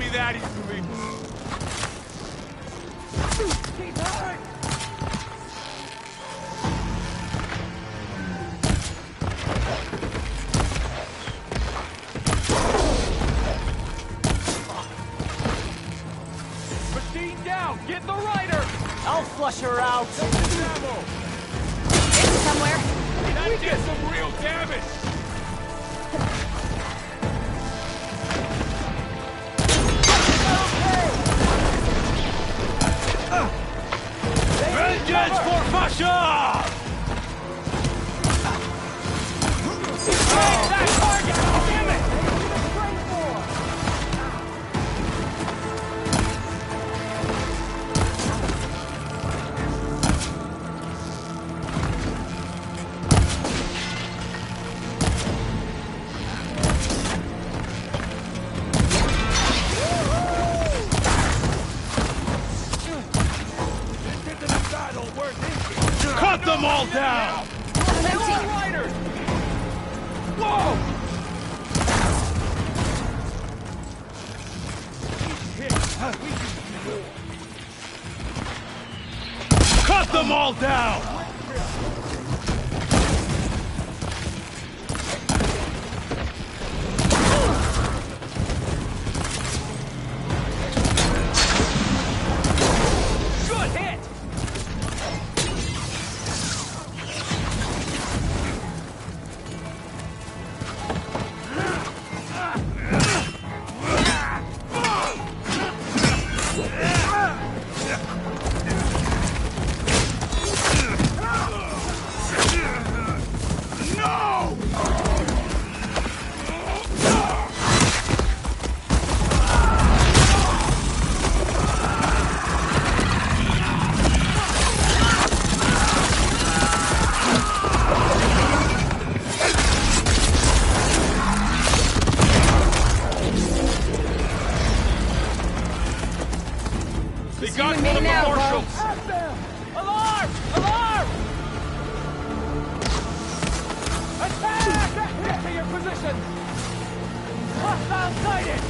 be that easily. Keep hard! Machine down! Get the rider! I'll flush her out. It's somewhere. That did some real damage! Vengeance for Fasha! Take that target! Damn it! Cut them all down! Riders! Whoa! Cut them all down! Good hit! They got one of the marshals! Alarm! Alarm! Attack! Get to your position! Hostile sighted!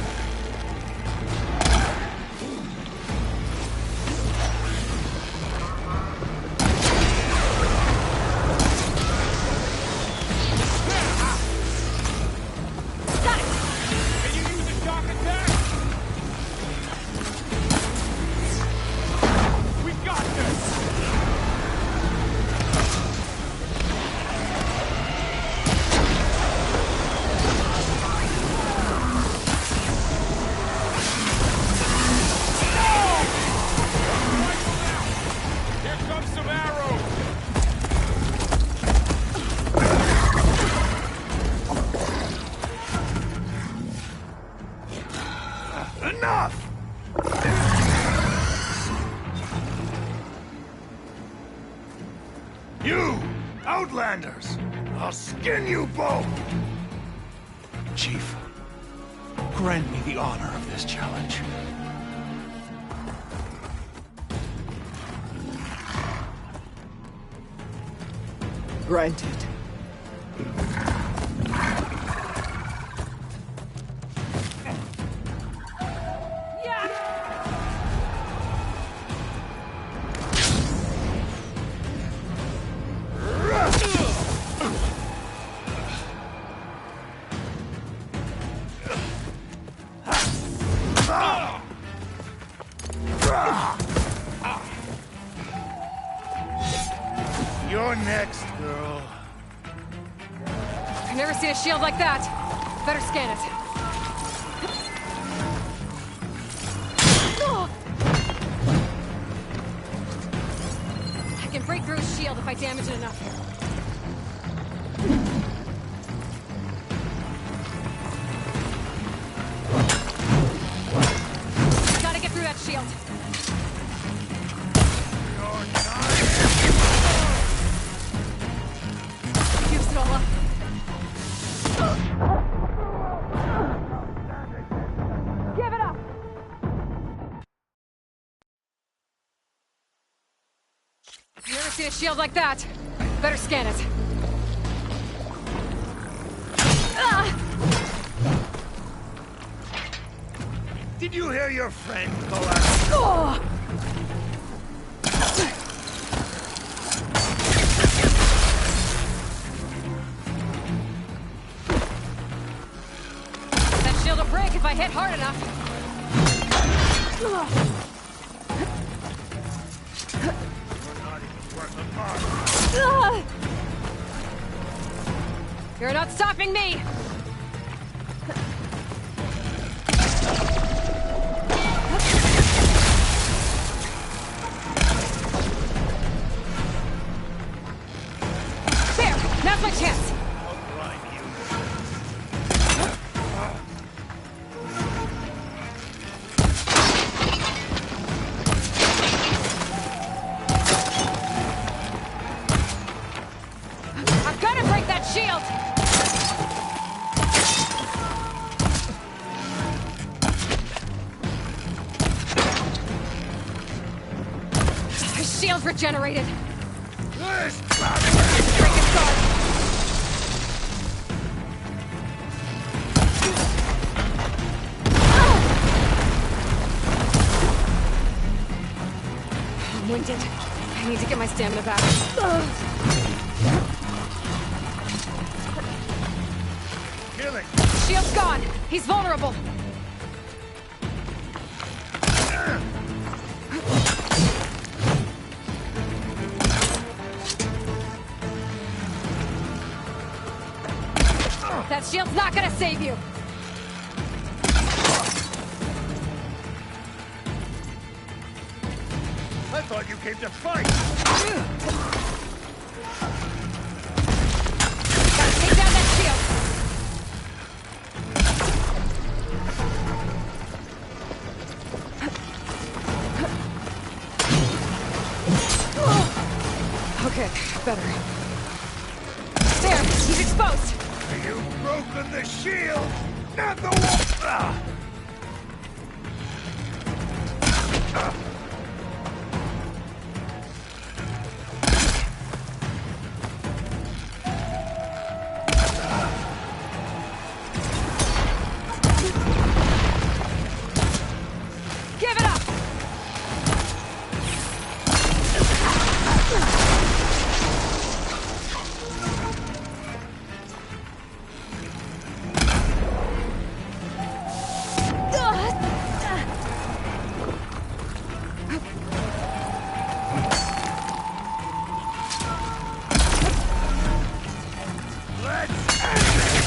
Got it. Can you use a shock attack? We got this! Here comes some arrows! Enough! You, Outlanders! I'll skin you both! Chief, grant me the honor of this challenge. Granted. You're next, girl. I've never seen a shield like that. Better scan it. I can break through his shield if I damage it enough. Gotta get through that shield. Used it all up. Give it up! You ever seen a shield like that? Better scan it. Did you hear your friend collapse? That shield will break if I hit hard enough. You're not even worth a mark. You're not stopping me! There! Now's my chance! I've got to break that shield! Shield regenerated. This Break its guard. I'm winded. I need to get my stamina back. killing. Shield's gone. He's vulnerable. That shield's not gonna save you! I thought you came to fight. Gotta take down that shield! Okay, better. There, he's exposed! You've broken the shield, not the wall. Give it up!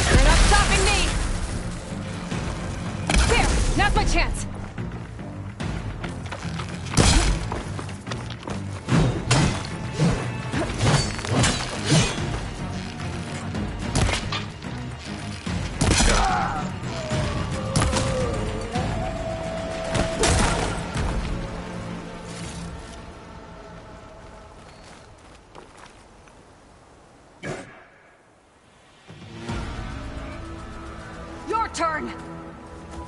You're not stopping me! There! Now's my chance! Your turn!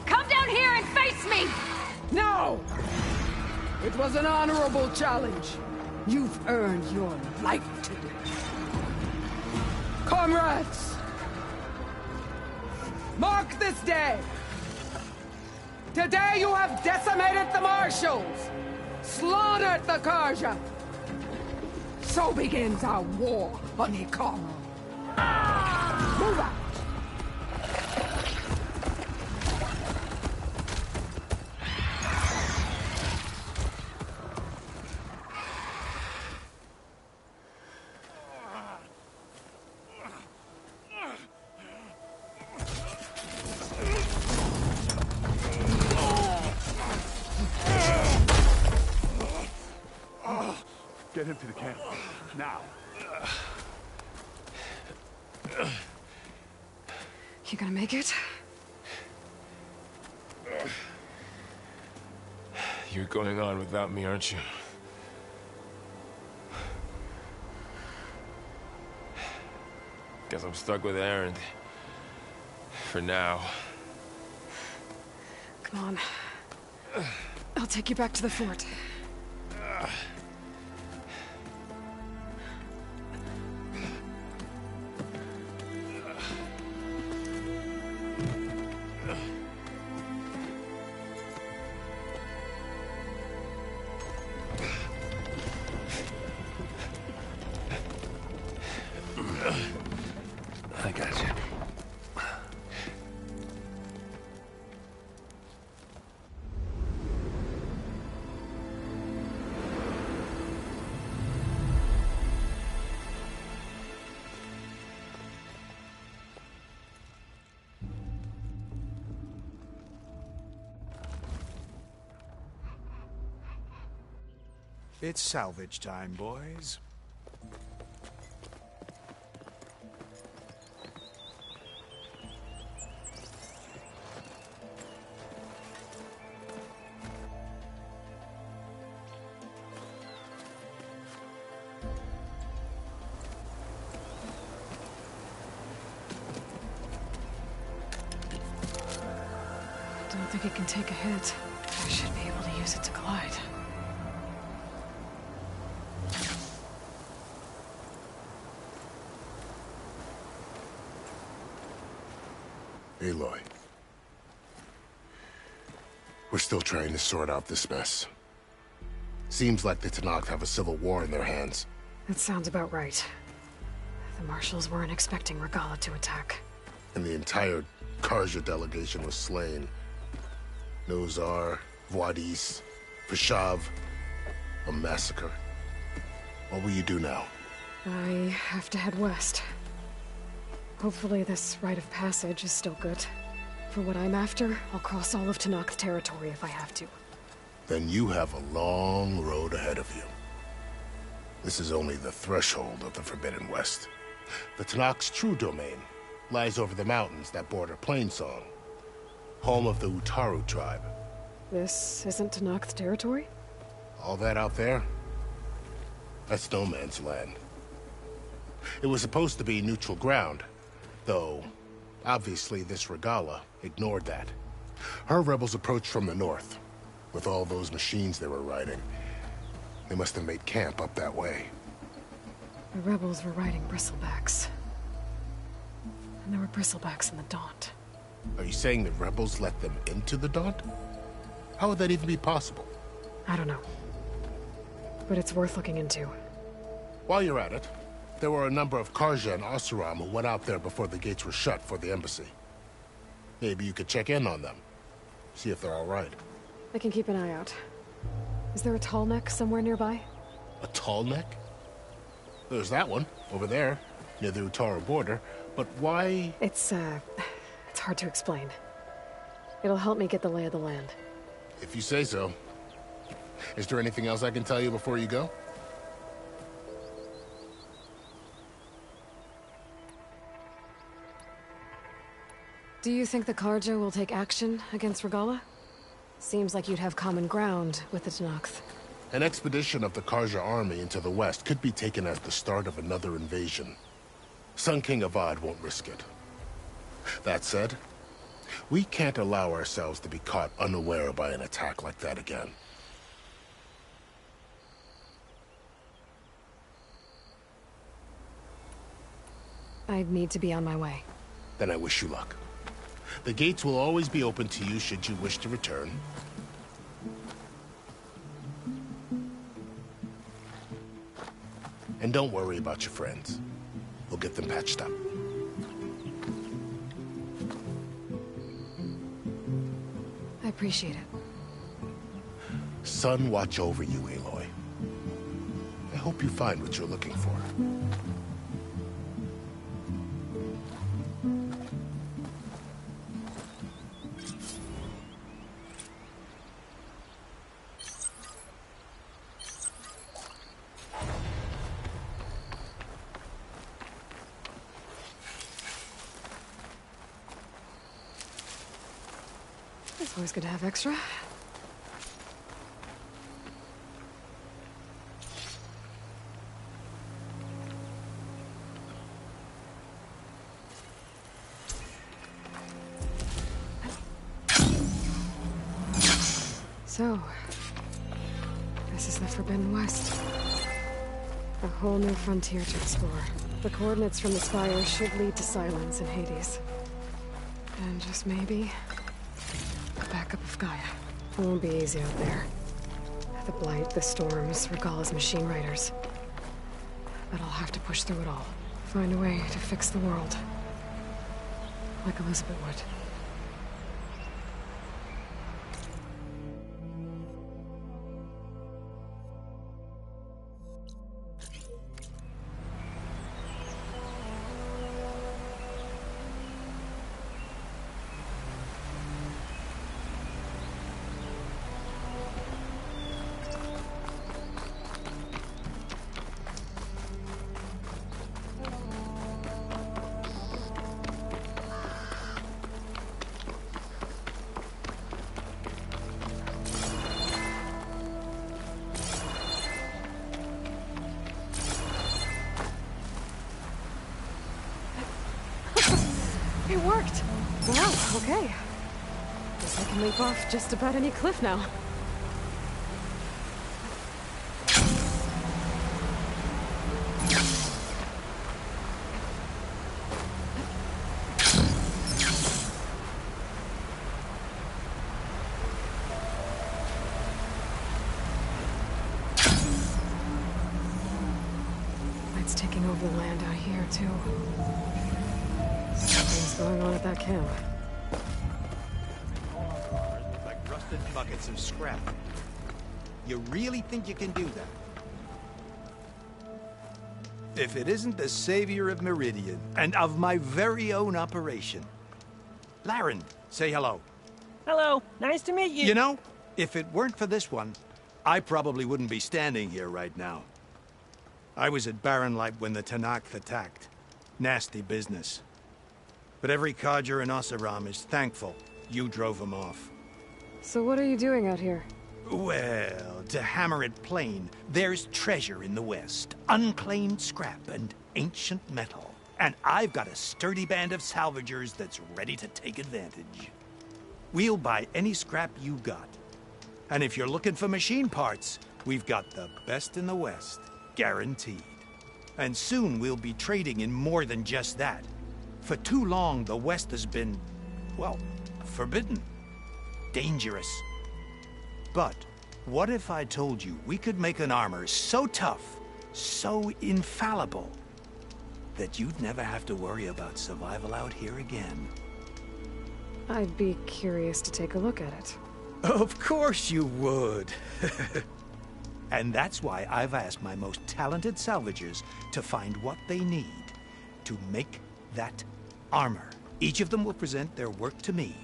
Come down here and face me! No! It was an honorable challenge. You've earned your life today. Comrades! Mark this day! Today you have decimated the Marshals! Slaughtered the Karja! So begins our war on Hikaru. Move out! Get him to the camp. Now. You gonna make it? You're going on without me, aren't you? Guess I'm stuck with Erend. For now. Come on. I'll take you back to the fort. I got you. It's salvage time, boys. Don't think it can take a hit. I should be able to use it to glide. Aloy. We're still trying to sort out this mess. Seems like the Tenakth have a civil war in their hands. That sounds about right. The Marshals weren't expecting Regalla to attack. And the entire Carja delegation was slain. Nozar, Vuadis, Fashav. A massacre. What will you do now? I have to head west. Hopefully this rite of passage is still good. For what I'm after, I'll cross all of Tenakth territory if I have to. Then you have a long road ahead of you. This is only the threshold of the Forbidden West. The Tenakth's true domain lies over the mountains that border Plainsong, home of the Utaru tribe. This isn't Tenakth territory? All that out there? That's no man's land. It was supposed to be neutral ground, though obviously this Regalla ignored that. Her rebels approached from the north, with all those machines they were riding. They must have made camp up that way. The rebels were riding bristlebacks. And there were bristlebacks in the Daunt. Are you saying the rebels let them into the Daunt? How would that even be possible? I don't know. But it's worth looking into. While you're at it, there were a number of Carja and Oseram who went out there before the gates were shut for the embassy. Maybe you could check in on them. See if they're all right. I can keep an eye out. Is there a tall neck somewhere nearby? A tall neck? There's that one, over there, near the Utaru border. But why? It's hard to explain. It'll help me get the lay of the land. If you say so. Is there anything else I can tell you before you go? Do you think the Carja will take action against Regalla? Seems like you'd have common ground with the Tenakth. An expedition of the Carja army into the west could be taken as the start of another invasion. Sun King Avad won't risk it. That said, we can't allow ourselves to be caught unaware by an attack like that again. I need to be on my way. Then I wish you luck. The gates will always be open to you should you wish to return. And don't worry about your friends. We'll get them patched up. I appreciate it. Sun watch over you, Aloy. I hope you find what you're looking for. It's always good to have extra. So, this is the Forbidden West. A whole new frontier to explore. The coordinates from the spire should lead to Silence in Hades. And just maybe, a backup of Gaia. It won't be easy out there. The Blight, the Storms, Regalla's machine riders. But I'll have to push through it all. Find a way to fix the world. like Elizabeth would. It worked! Wow, okay. Guess I can leap off just about any cliff now. It's taking over the land out here, too. Something's going on at that camp. Look like rusted buckets of scrap. You really think you can do that? If it isn't the savior of Meridian, and of my very own operation. Laren, say hello. Hello, nice to meet you. You know, if it weren't for this one, I probably wouldn't be standing here right now. I was at Barrenlight when the Tenakth attacked. Nasty business. But every codger in Oseram is thankful you drove them off. So what are you doing out here? Well, to hammer it plain, there's treasure in the West. Unclaimed scrap and ancient metal. And I've got a sturdy band of salvagers that's ready to take advantage. We'll buy any scrap you got. And if you're looking for machine parts, we've got the best in the West. Guaranteed. And soon we'll be trading in more than just that. For too long, the West has been, well, forbidden. Dangerous. But what if I told you we could make an armor so tough, so infallible, that you'd never have to worry about survival out here again? I'd be curious to take a look at it. Of course you would. And that's why I've asked my most talented salvagers to find what they need to make that armor. Each of them will present their work to me.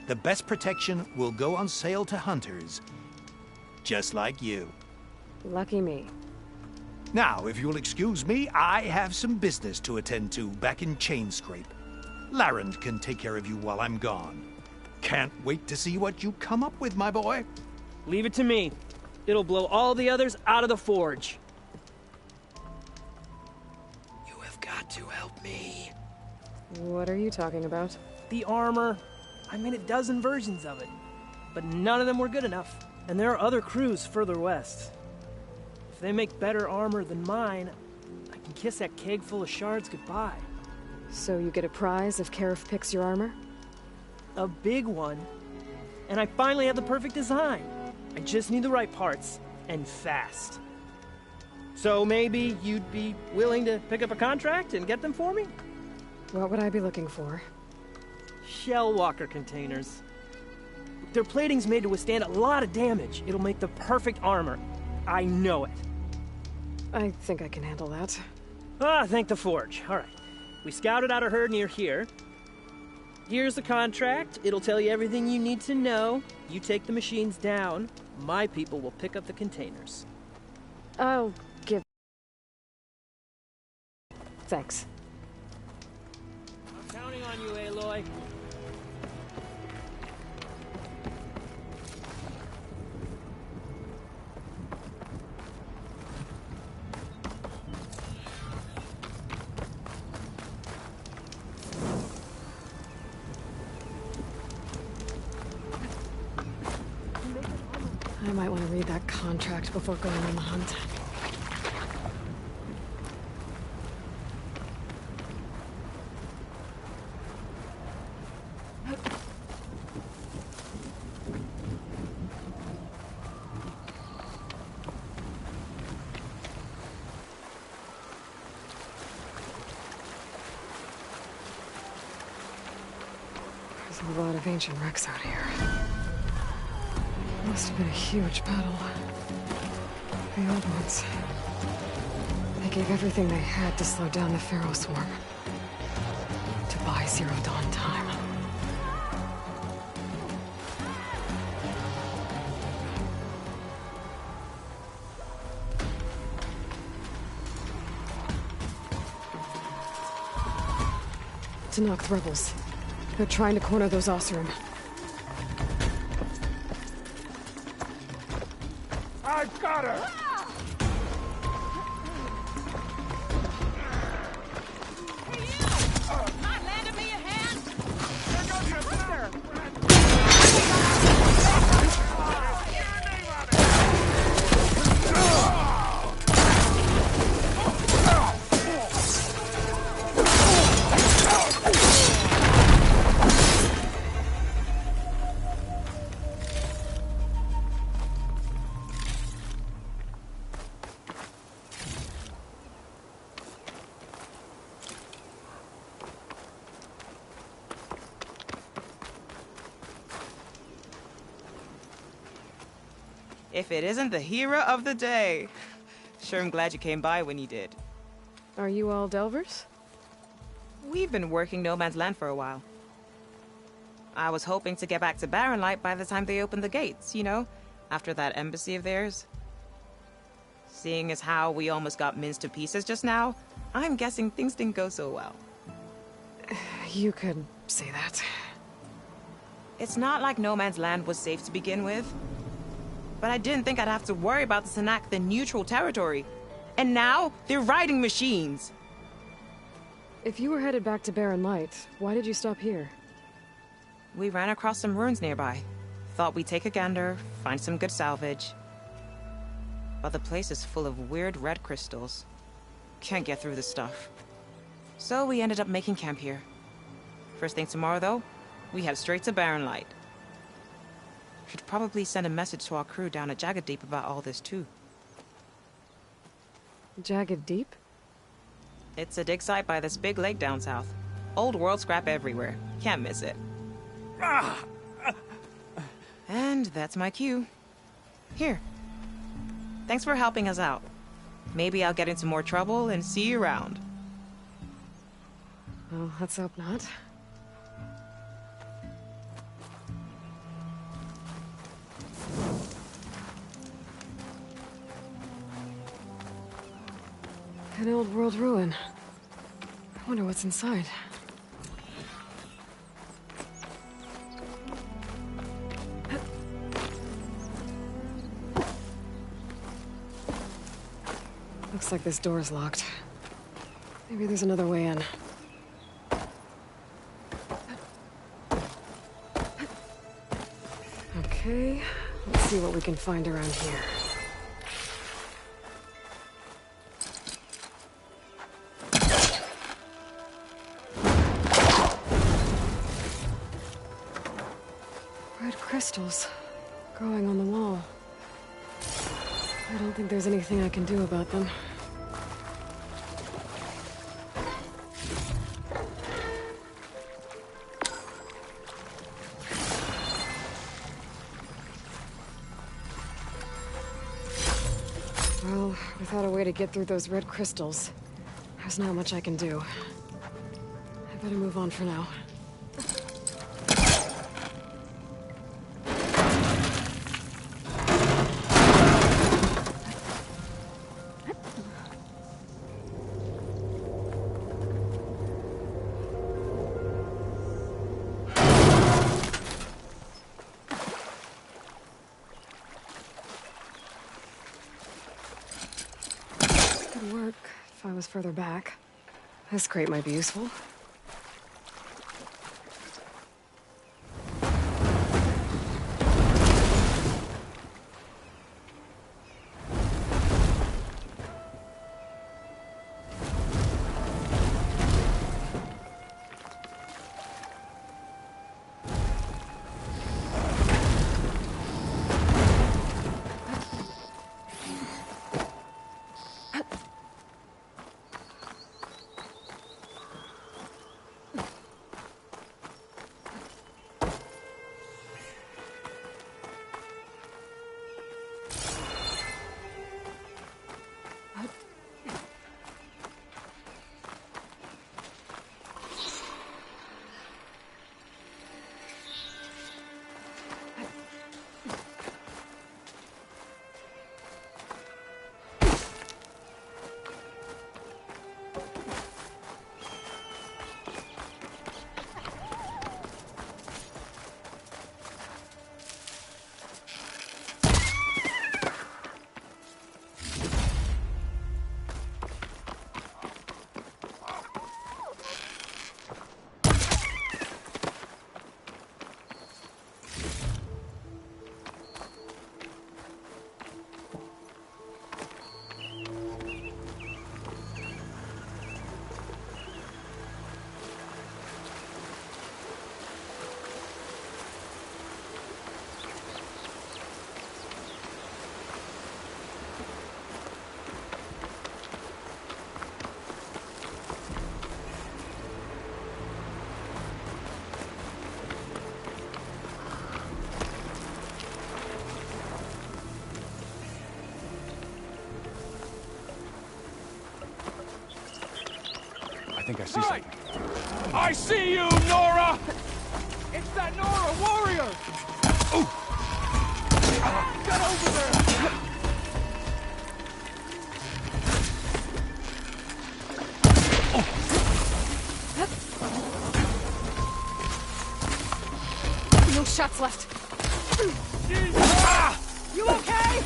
The best protection will go on sale to hunters, just like you. Lucky me. Now, if you'll excuse me, I have some business to attend to back in Chainscrape. Laren can take care of you while I'm gone. Can't wait to see what you come up with, my boy. Leave it to me. It'll blow all the others out of the forge. You have got to help me. What are you talking about? The armor. I made a dozen versions of it, but none of them were good enough. And there are other crews further west. If they make better armor than mine, I can kiss that keg full of shards goodbye. So you get a prize if Karif picks your armor? A big one. And I finally have the perfect design. I just need the right parts, and fast. So maybe you'd be willing to pick up a contract and get them for me? What would I be looking for? Shellwalker containers. Their plating's made to withstand a lot of damage. It'll make the perfect armor. I know it. I think I can handle that. Ah, thank the Forge. All right. We scouted out a herd near here. Here's the contract. It'll tell you everything you need to know. You take the machines down. My people will pick up the containers. I'll give... Thanks. I'm counting on you, Aloy. I might want to read that contract before going on the hunt. There's a lot of ancient wrecks out here. Must have been a huge battle. The old ones. They gave everything they had to slow down the Pharaoh swarm. To buy Zero Dawn time. Tenakth rebels. They're trying to corner those Oseram. I've got her! If it isn't the hero of the day. Sure, I'm glad you came by when you did. Are you all Delvers? We've been working No Man's Land for a while. I was hoping to get back to Barren Light by the time they opened the gates, you know? After that embassy of theirs. Seeing as how we almost got minced to pieces just now, I'm guessing things didn't go so well. You could say that. It's not like No Man's Land was safe to begin with. But I didn't think I'd have to worry about the Tenakth in neutral territory. And now, they're riding machines. If you were headed back to Barren Light, why did you stop here? We ran across some ruins nearby. Thought we'd take a gander, find some good salvage. But the place is full of weird red crystals. Can't get through the stuff. So we ended up making camp here. First thing tomorrow, though, we head straight to Barren Light. Should probably send a message to our crew down at Jagged Deep about all this, too. Jagged Deep? It's a dig site by this big lake down south. Old world scrap everywhere. Can't miss it. And that's my cue. Here. Thanks for helping us out. Maybe I'll get into more trouble and see you around. Well, let's hope not. An old world ruin. I wonder what's inside. Looks like this door's locked. Maybe there's another way in. Okay, let's see what we can find around here. Red crystals growing on the wall. I don't think there's anything I can do about them. Well, without a way to get through those red crystals, there's not much I can do. I better move on for now. Could work if I was further back. This crate might be useful. think I see something. I see you, Nora! It's that Nora warrior! Get over there! No shots left. You okay?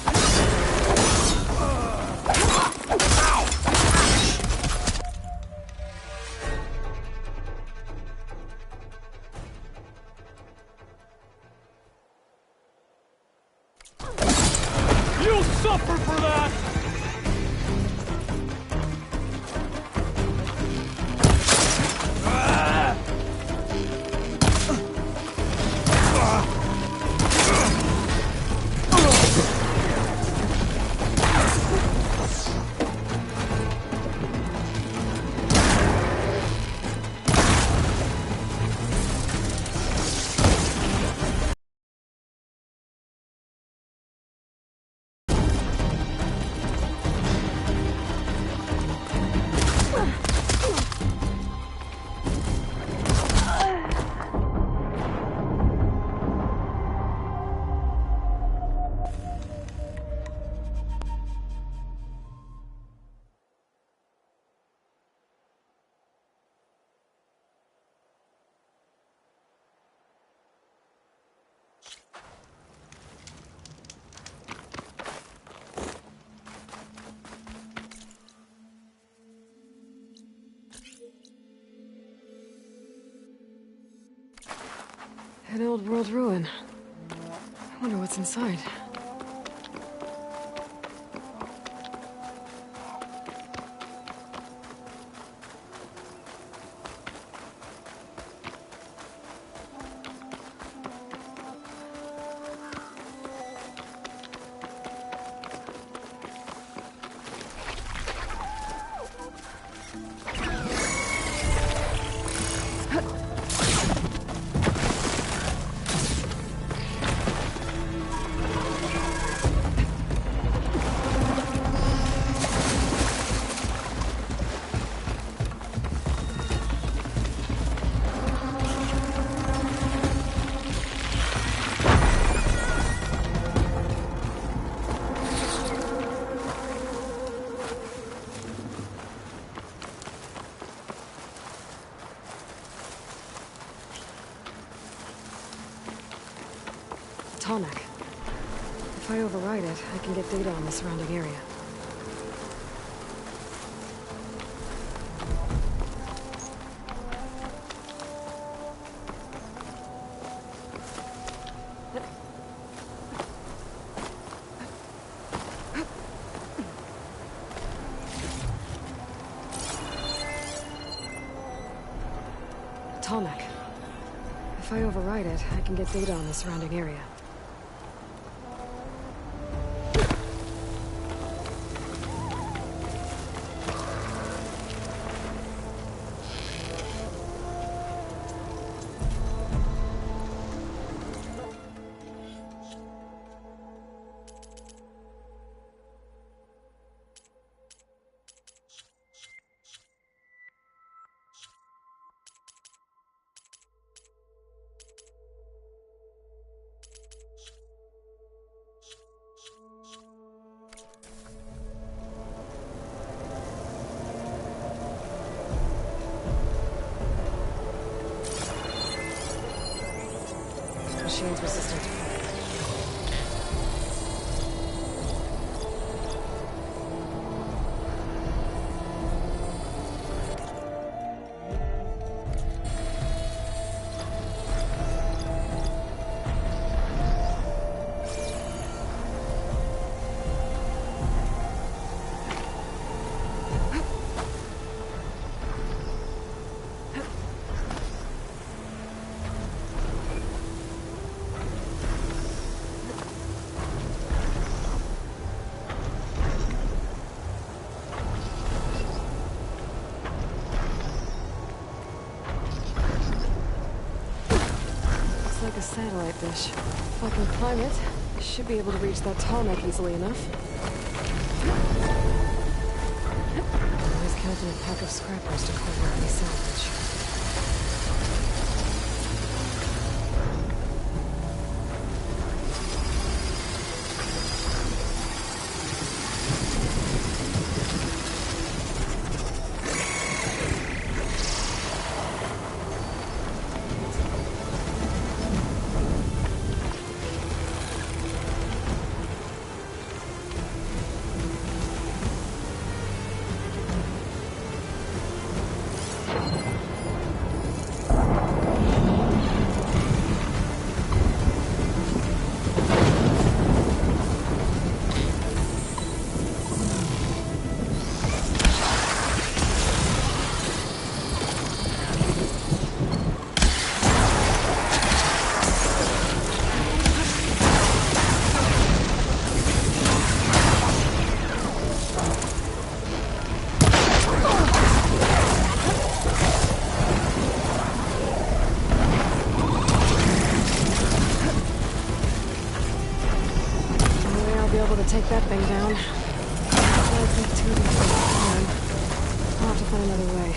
You'll suffer for that! An old world ruin. I wonder what's inside. Tonic. If I override it, I can get data on the surrounding area. Tonic. If I override it, I can get data on the surrounding area. Machine's resistant to fire. Like a satellite dish. If I can climb it, I should be able to reach that tall neck easily enough. Always killed in a pack of scrappers to corner any salvage. Take that thing down. I'll take 2 to 3 time. I'll have to find another way.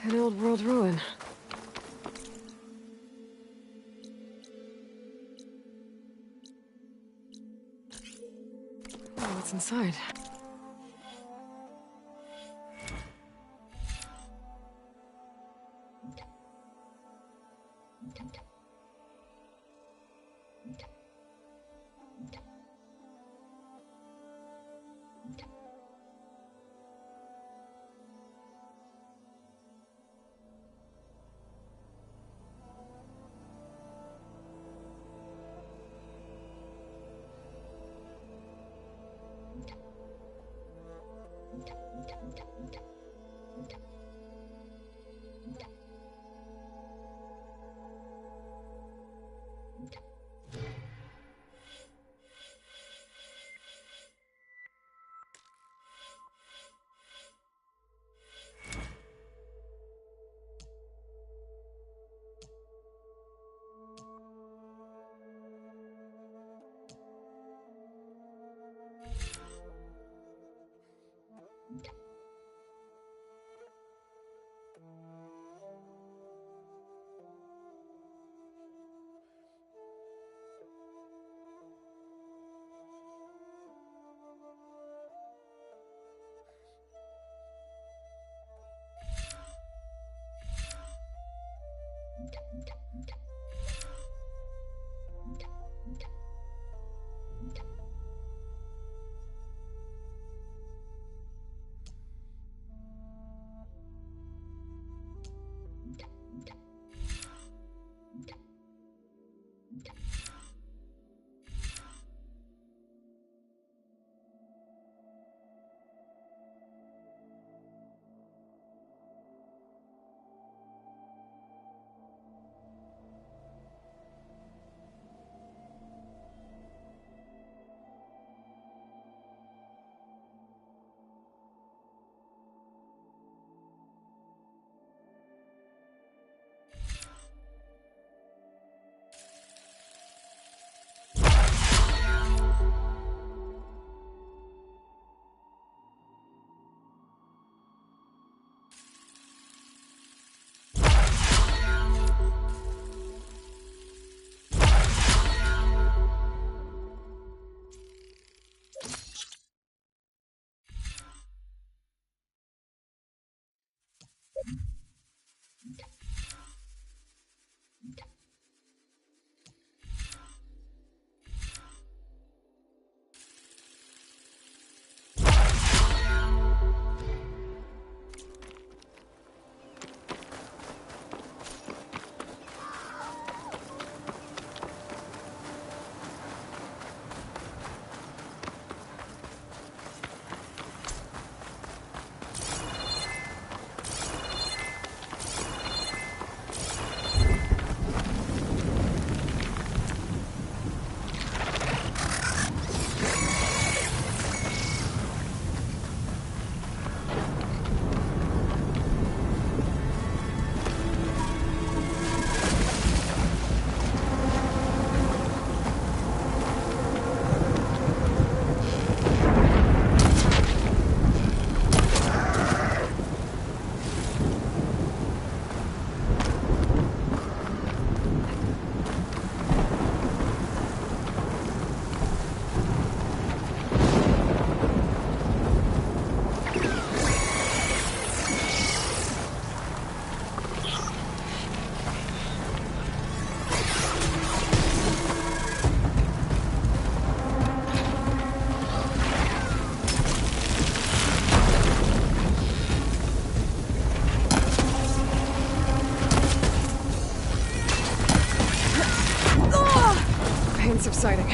An old world ruin. Oh, what's inside? hints of sighting.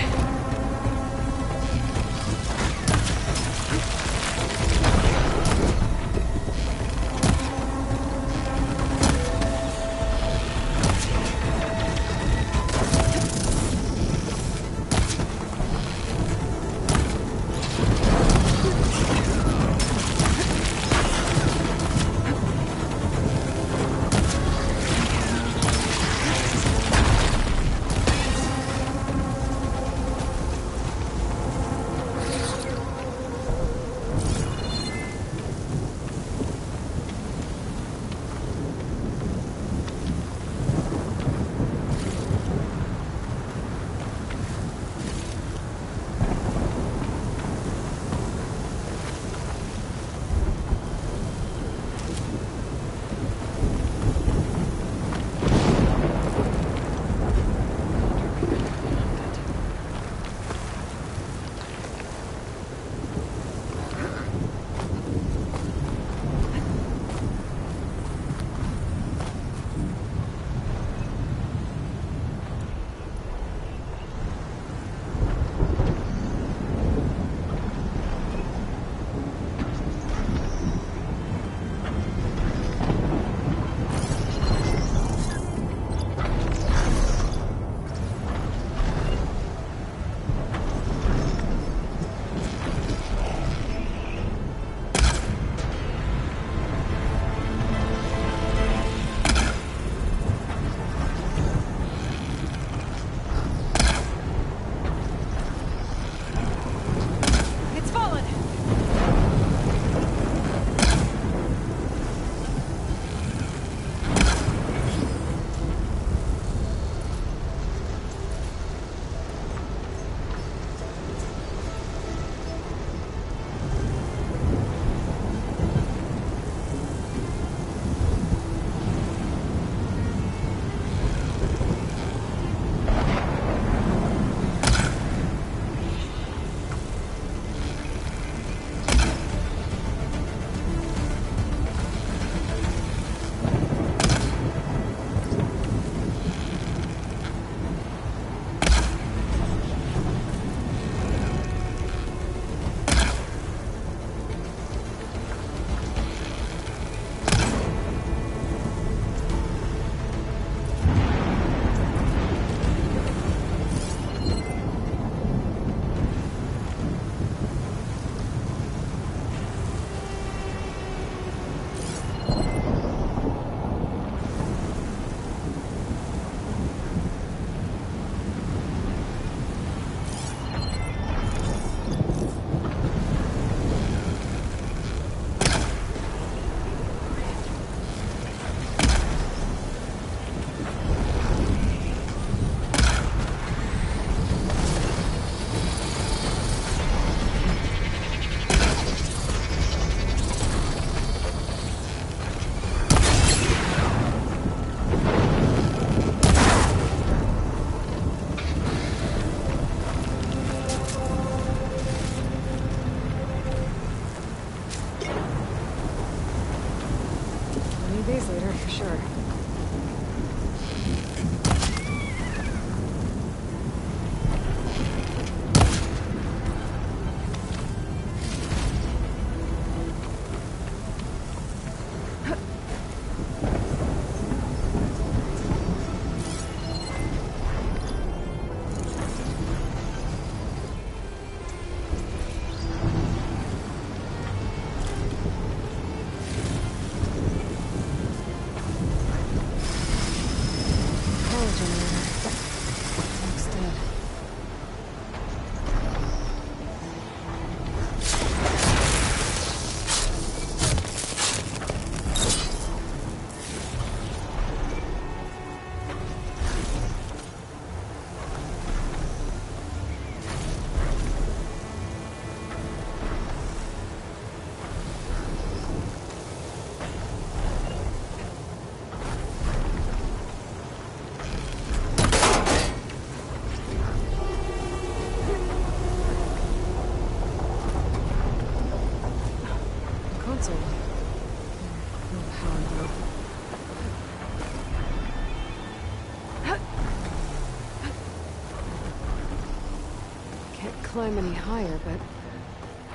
climb any higher, but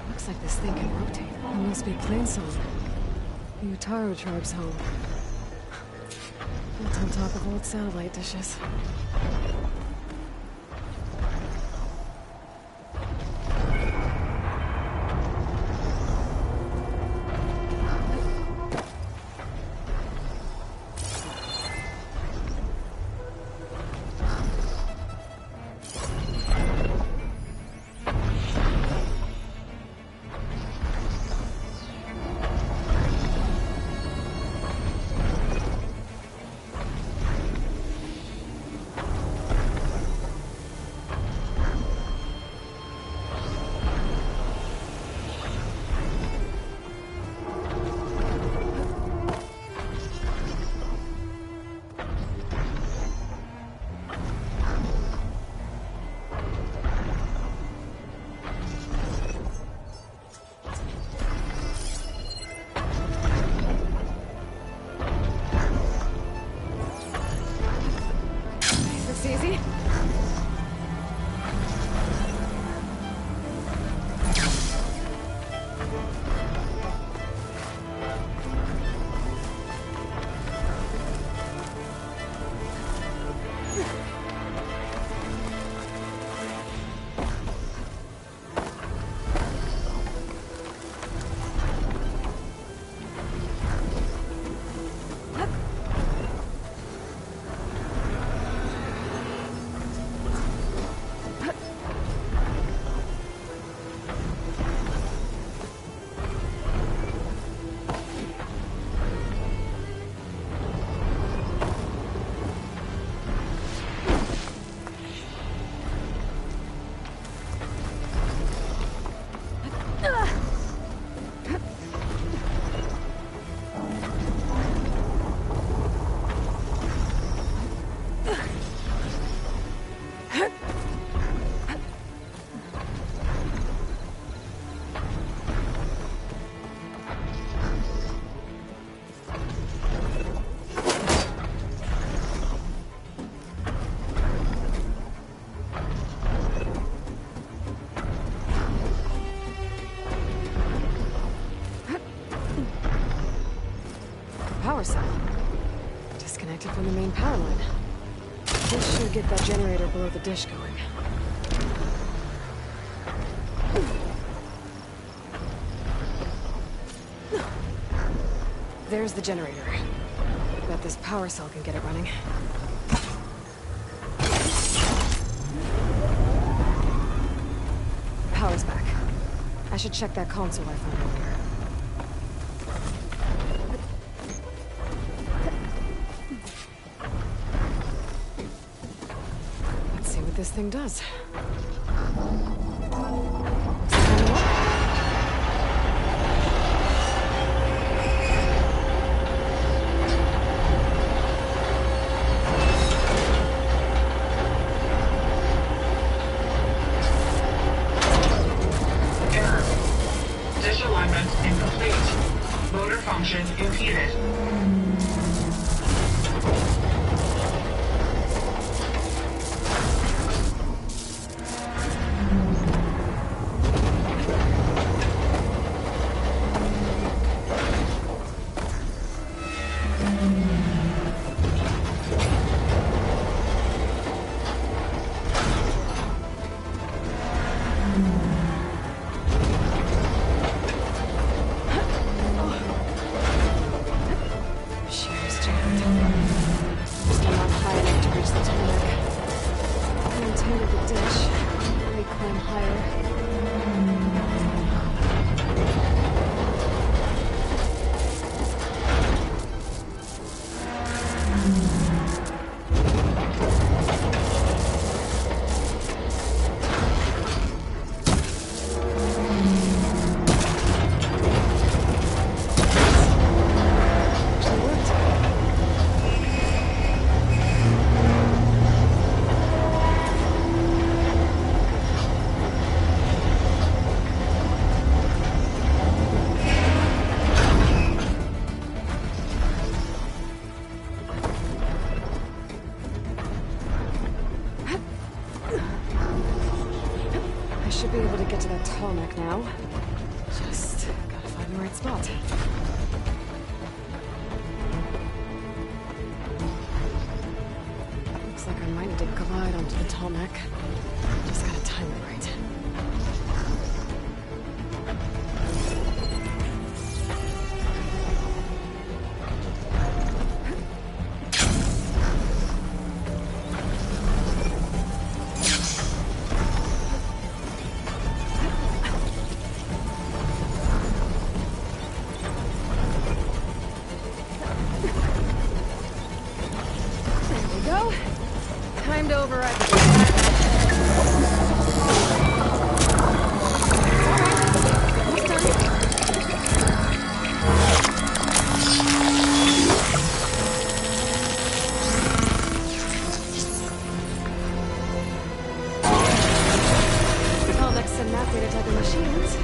looks like this thing can rotate. It must be Plainsong, the Utaru tribe's home. Built on top of old satellite dishes. Easy? Power cell. Disconnected from the main power line. This should get that generator below the dish going. There's the generator. Bet this power cell can get it running. Power's back. I should check that console I found earlier. This thing does. Error. Disalignment incomplete. Motor function impeded. should be able to get to that tall neck now. Just gotta find the right spot. Looks like I might need to glide onto the tall neck. Just gotta time it right. Time to override the All next to map data type of machines.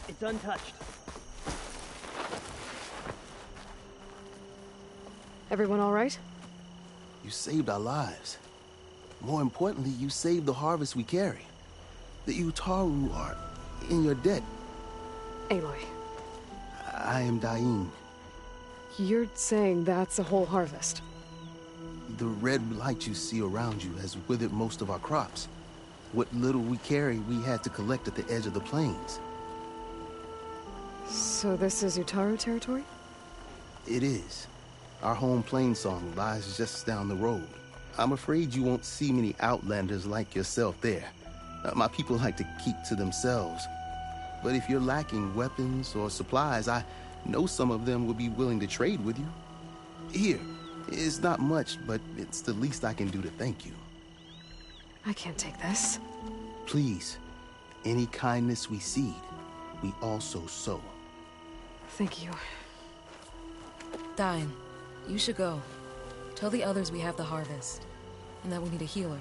It's untouched. Everyone all right? You saved our lives. More importantly, you saved the harvest we carry. The Utaru are in your debt. Aloy. I am Dain. You're saying that's a whole harvest? The red light you see around you has withered most of our crops. What little we carry, we had to collect at the edge of the plains. So this is Utaru territory? It is. Our home Plainsong lies just down the road. I'm afraid you won't see many outlanders like yourself there. My people like to keep to themselves. But if you're lacking weapons or supplies, I know some of them will be willing to trade with you. Here, it's not much, but it's the least I can do to thank you. I can't take this. Please, any kindness we seed, we also sow. Thank you. Dain, you should go. Tell the others we have the harvest, and that we need a healer.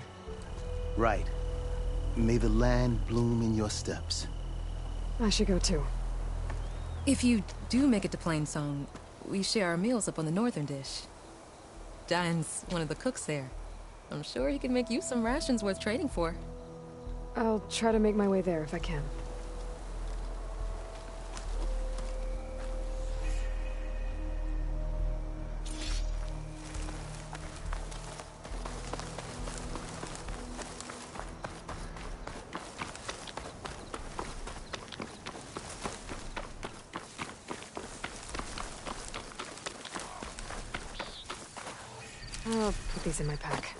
Right. May the land bloom in your steps. I should go too. If you do make it to Plainsong, we share our meals up on the northern dish. Dain's one of the cooks there. I'm sure he can make you some rations worth trading for. I'll try to make my way there if I can. I'll put these in my pack.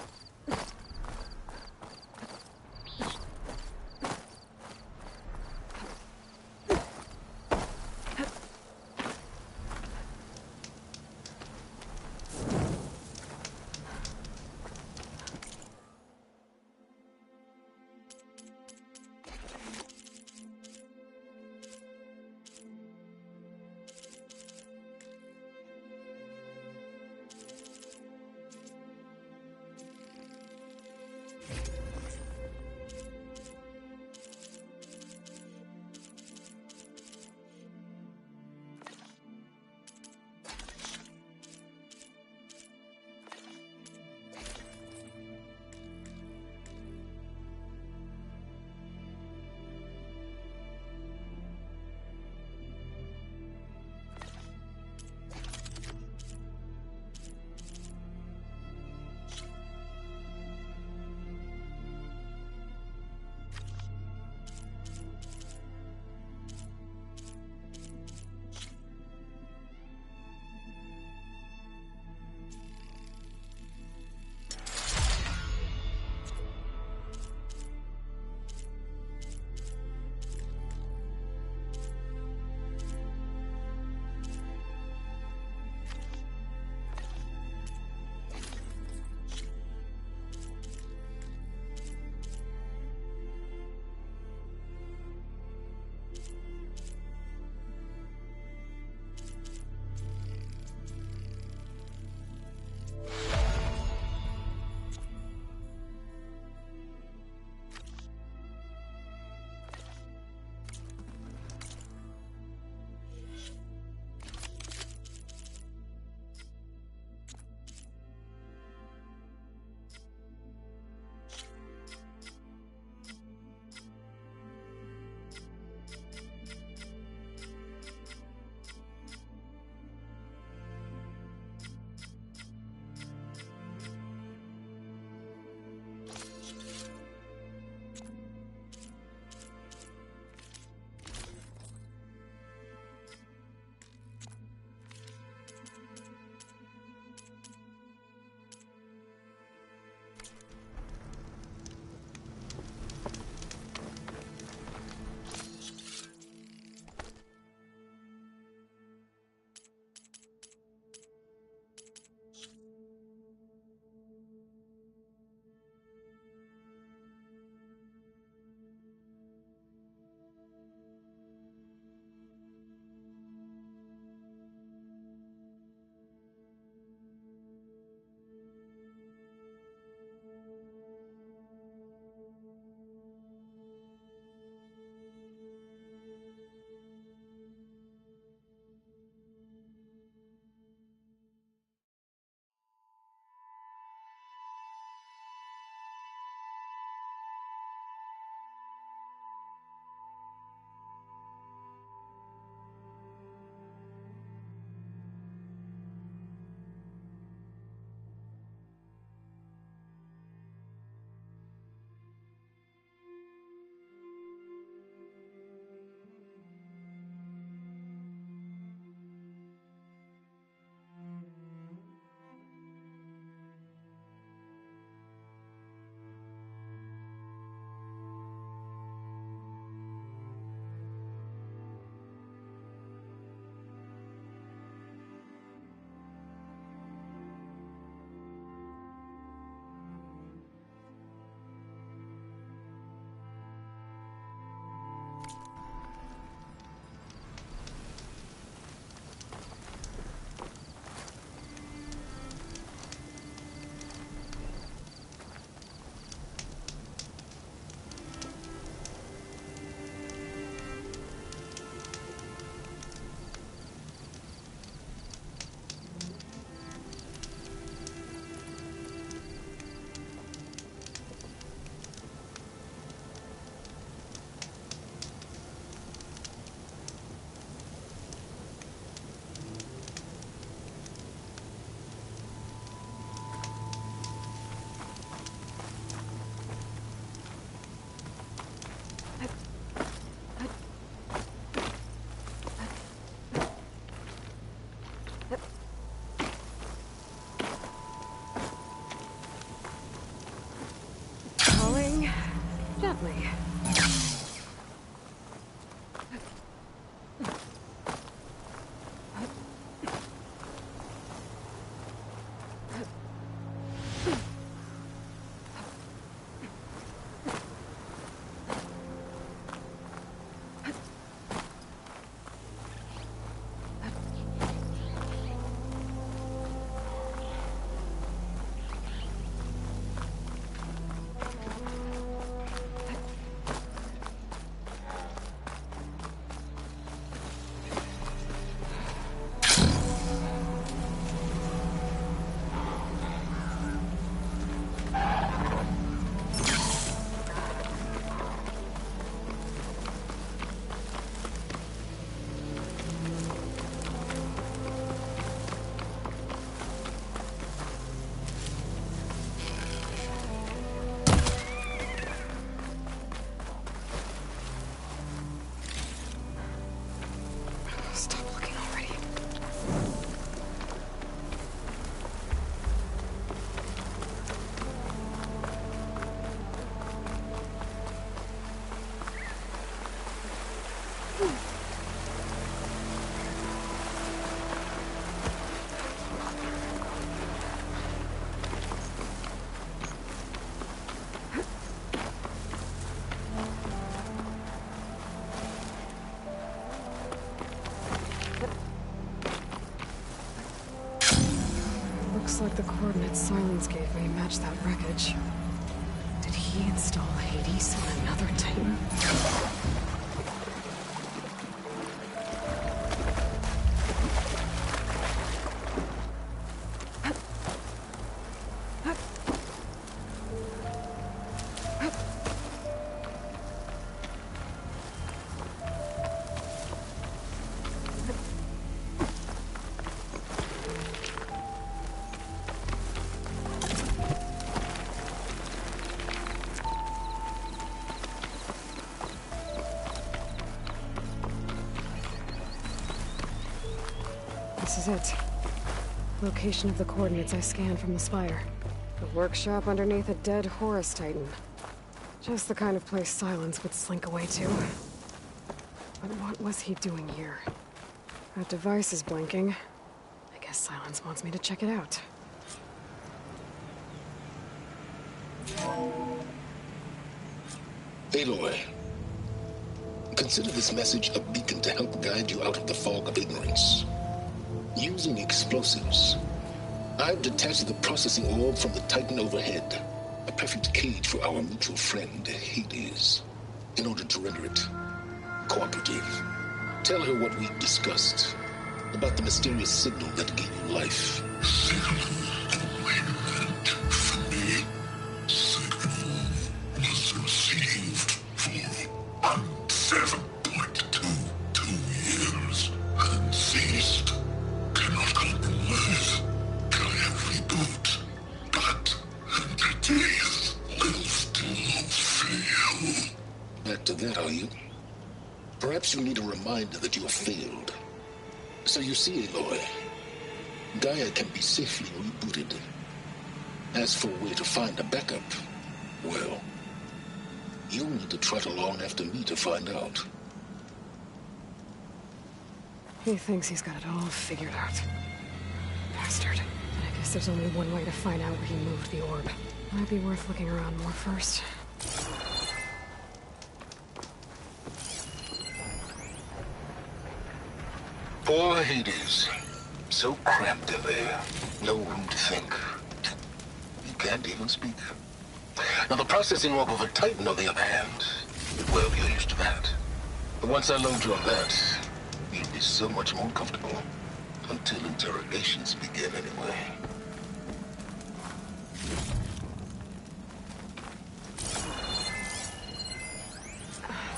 Gently. Looks like the coordinates Silence gave me match that wreckage. Did he install Hades on another Titan? This is it. Location of the coordinates I scanned from the spire. The workshop underneath a dead Horus Titan. Just the kind of place Silence would slink away to. But what was he doing here? That device is blinking. I guess Silence wants me to check it out. Aloy, consider this message a beacon to help guide you out of the fog of ignorance. Using explosives, I've detached the processing orb from the Titan overhead, a perfect cage for our mutual friend, Hades, in order to render it cooperative. Tell her what we discussed about the mysterious signal that gave you life. Back to that, are you? Perhaps you need a reminder that you have failed. So you see, Aloy, Gaia can be safely rebooted. As for where to find a backup, well, you'll need to trot along after me to find out. He thinks he's got it all figured out. Bastard. And I guess there's only one way to find out where he moved the orb. Might be worth looking around more first. Poor Hades. So cramped in there. No room to think. You can't even speak. Now the processing orb of a Titan, on the other hand, well, you're used to that. But once I load you on that, you'll be so much more comfortable. Until interrogations begin, anyway.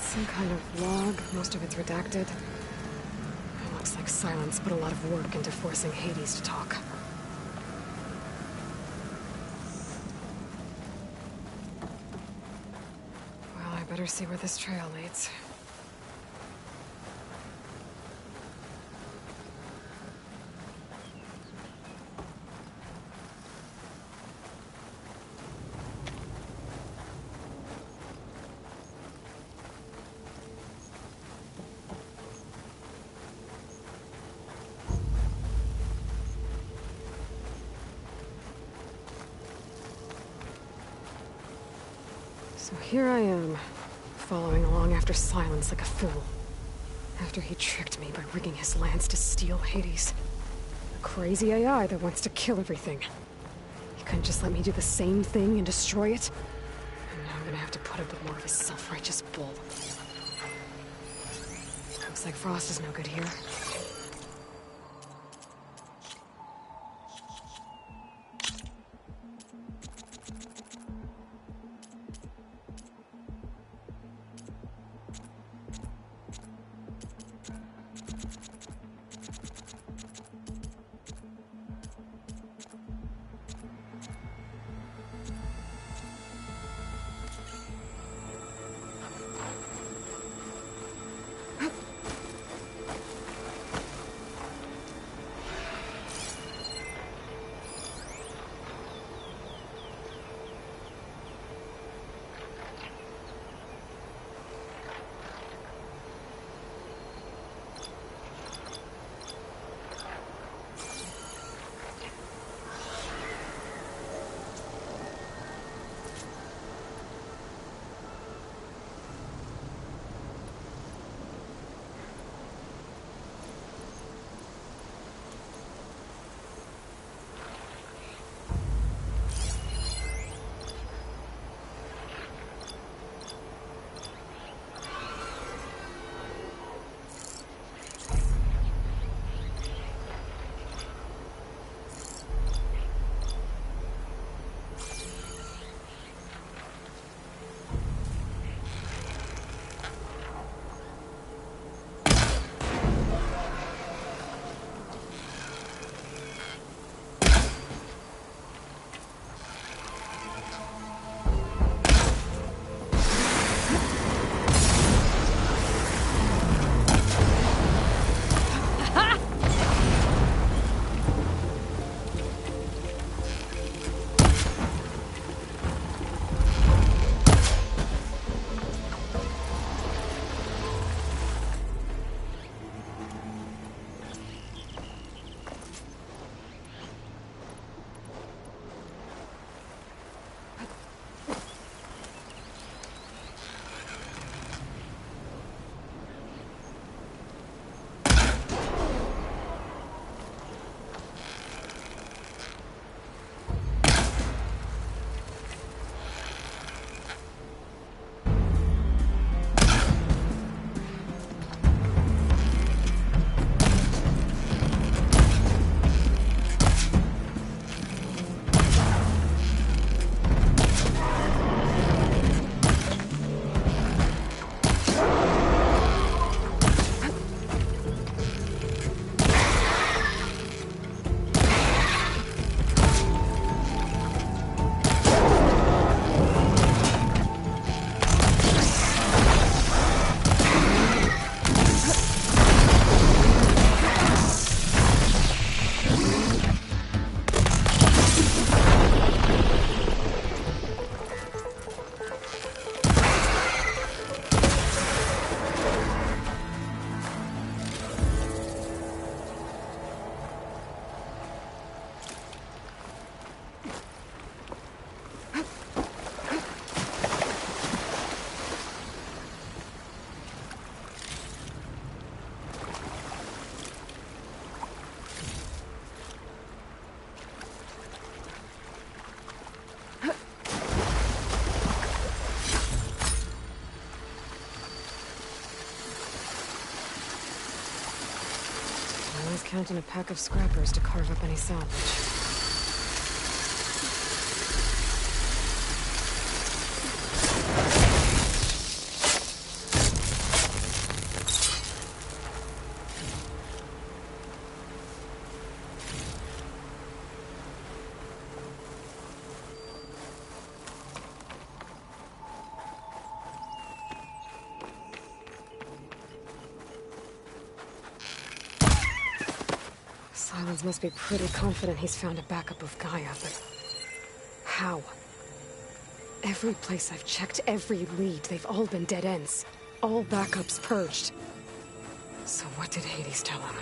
Some kind of log, most of it's redacted. Looks like Silence put a lot of work into forcing Hades to talk. Well, I better see where this trail leads. So here I am, following along after Silence like a fool. After he tricked me by rigging his lance to steal Hades. A crazy AI that wants to kill everything. He couldn't just let me do the same thing and destroy it? And now I'm gonna have to put up with more of his self-righteous bull. Looks like Frost is no good here. Counting a pack of scrappers to carve up any salvage. Silence must be pretty confident he's found a backup of Gaia, but how? Every place I've checked, every lead, they've all been dead ends. All backups purged. So what did Hades tell him?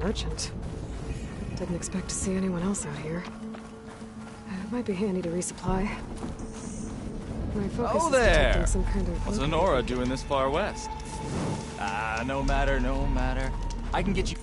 merchant. Didn't expect to see anyone else out here. It might be handy to resupply. My focus is detecting some kind of... What's Honora doing this far west? No matter, no matter. I can get you...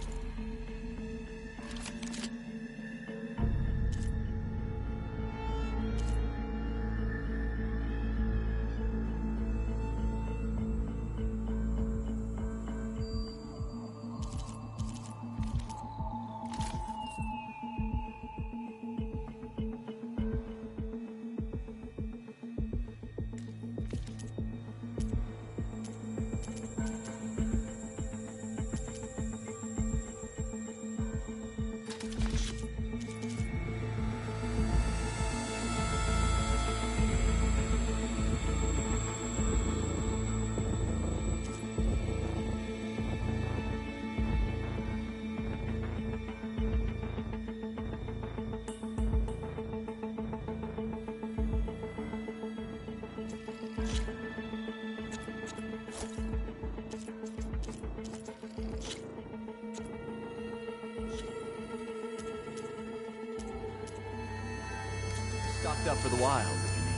Stocked up for the wilds if you need.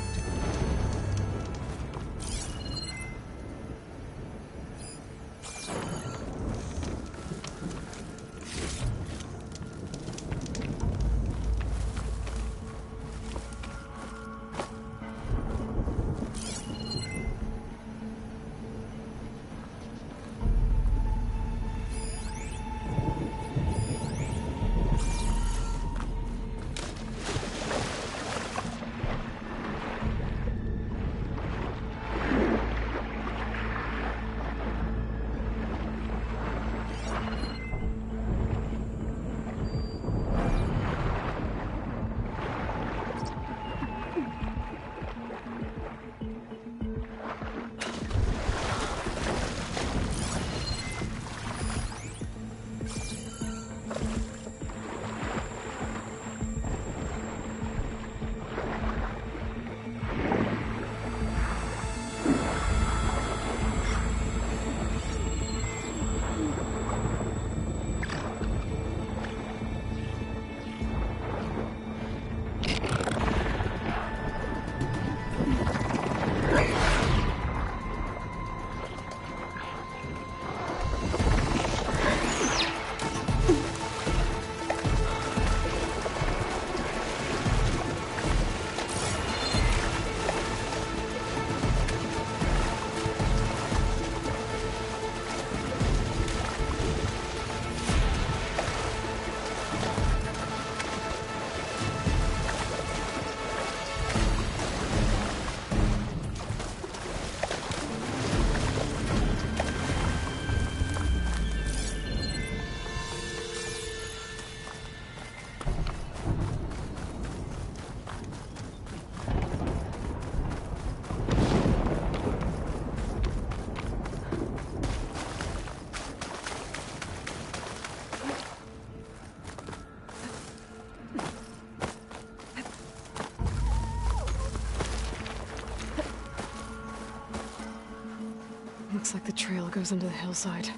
Looks like the trail goes into the hillside.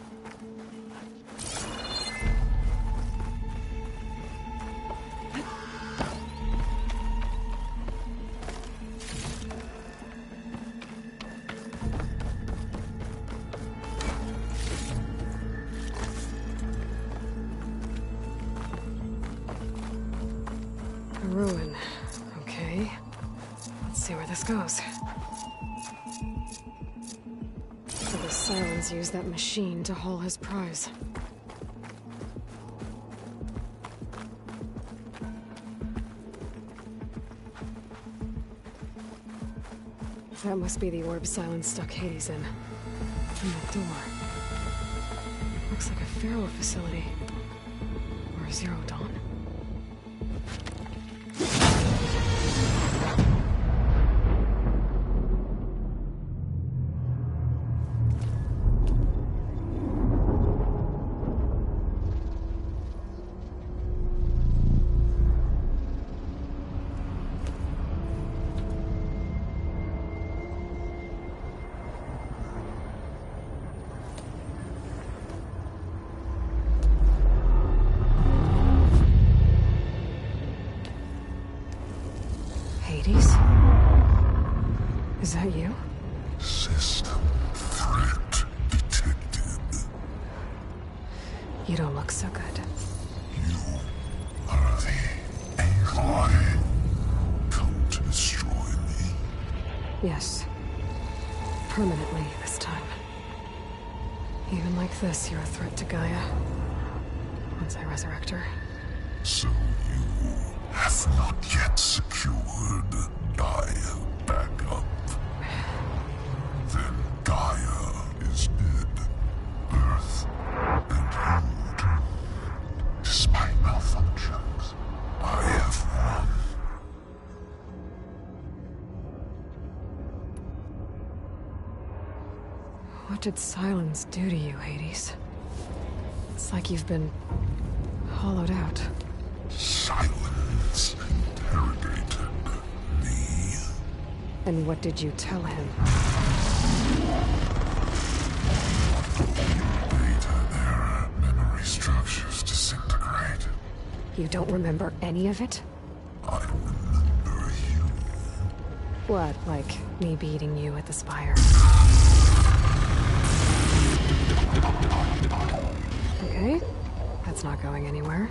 A ruin. Okay. Let's see where this goes. The Sylens used that machine to haul his prize. That must be the orb Sylens stuck Hades in. And that door. Looks like a Pharaoh facility. Or a Zero Dawn. Is that you? System threat detected. You don't look so good. You are the Aloy. Come to destroy me. Yes. Permanently this time. Even like this, you're a threat to Gaia. Once I resurrect her. So you have not yet secured Gaia back up. Then Gaia is dead. Earth and you, despite malfunctions, I have won. What did silence do to you, Hades? It's like you've been hollowed out. Silence interrogated me. And what did you tell him? Data era memory structures disintegrate. You don't remember any of it? I remember you. What, like me beating you at the Spire? Okay, that's not going anywhere.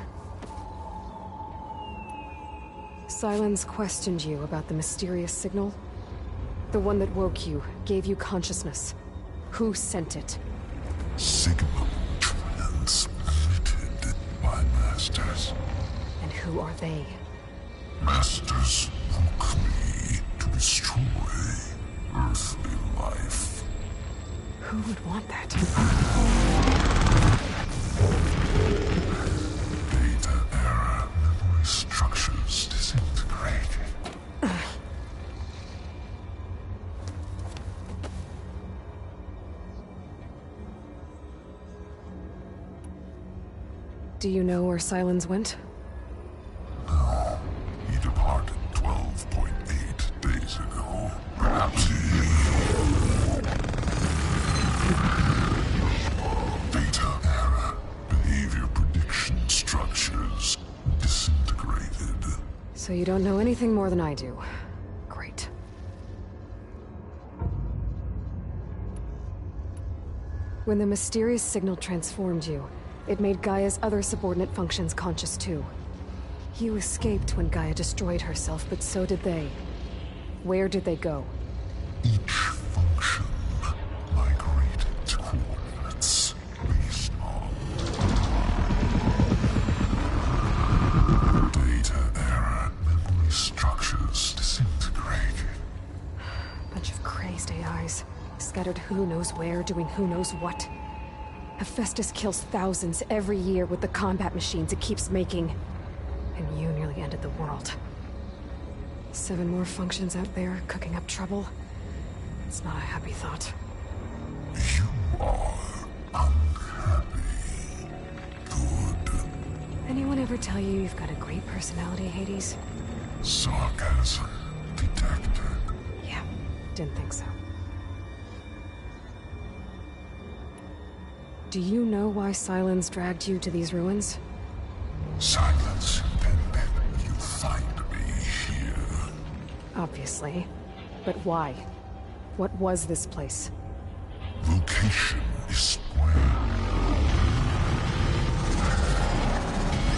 Silence questioned you about the mysterious signal. The one that woke you, gave you consciousness. Who sent it? Signal transmitted by masters. And who are they? Masters woke me to destroy earthly life. Who would want that? Data era memory structures disintegrated. Do you know where Silence went? No. He departed 12.8 days ago. Perhaps he... Data era behavior prediction structures disintegrated. So you don't know anything more than I do. Great. When the mysterious signal transformed you, it made Gaia's other subordinate functions conscious too. You escaped when Gaia destroyed herself, but so did they. Where did they go? Each function migrated to coordinates based on data era memory structures disintegrated. Bunch of crazed AIs, scattered who knows where, doing who knows what. Hephaestus kills thousands every year with the combat machines it keeps making. And you nearly ended the world. 7 more functions out there, cooking up trouble. It's not a happy thought. You are unhappy. Good. Anyone ever tell you you've got a great personality, Hades? Sarcasm detected. Yeah, didn't think so. Do you know why Silence dragged you to these ruins? Silence intended you find me here. Obviously. But why? What was this place? Location is square.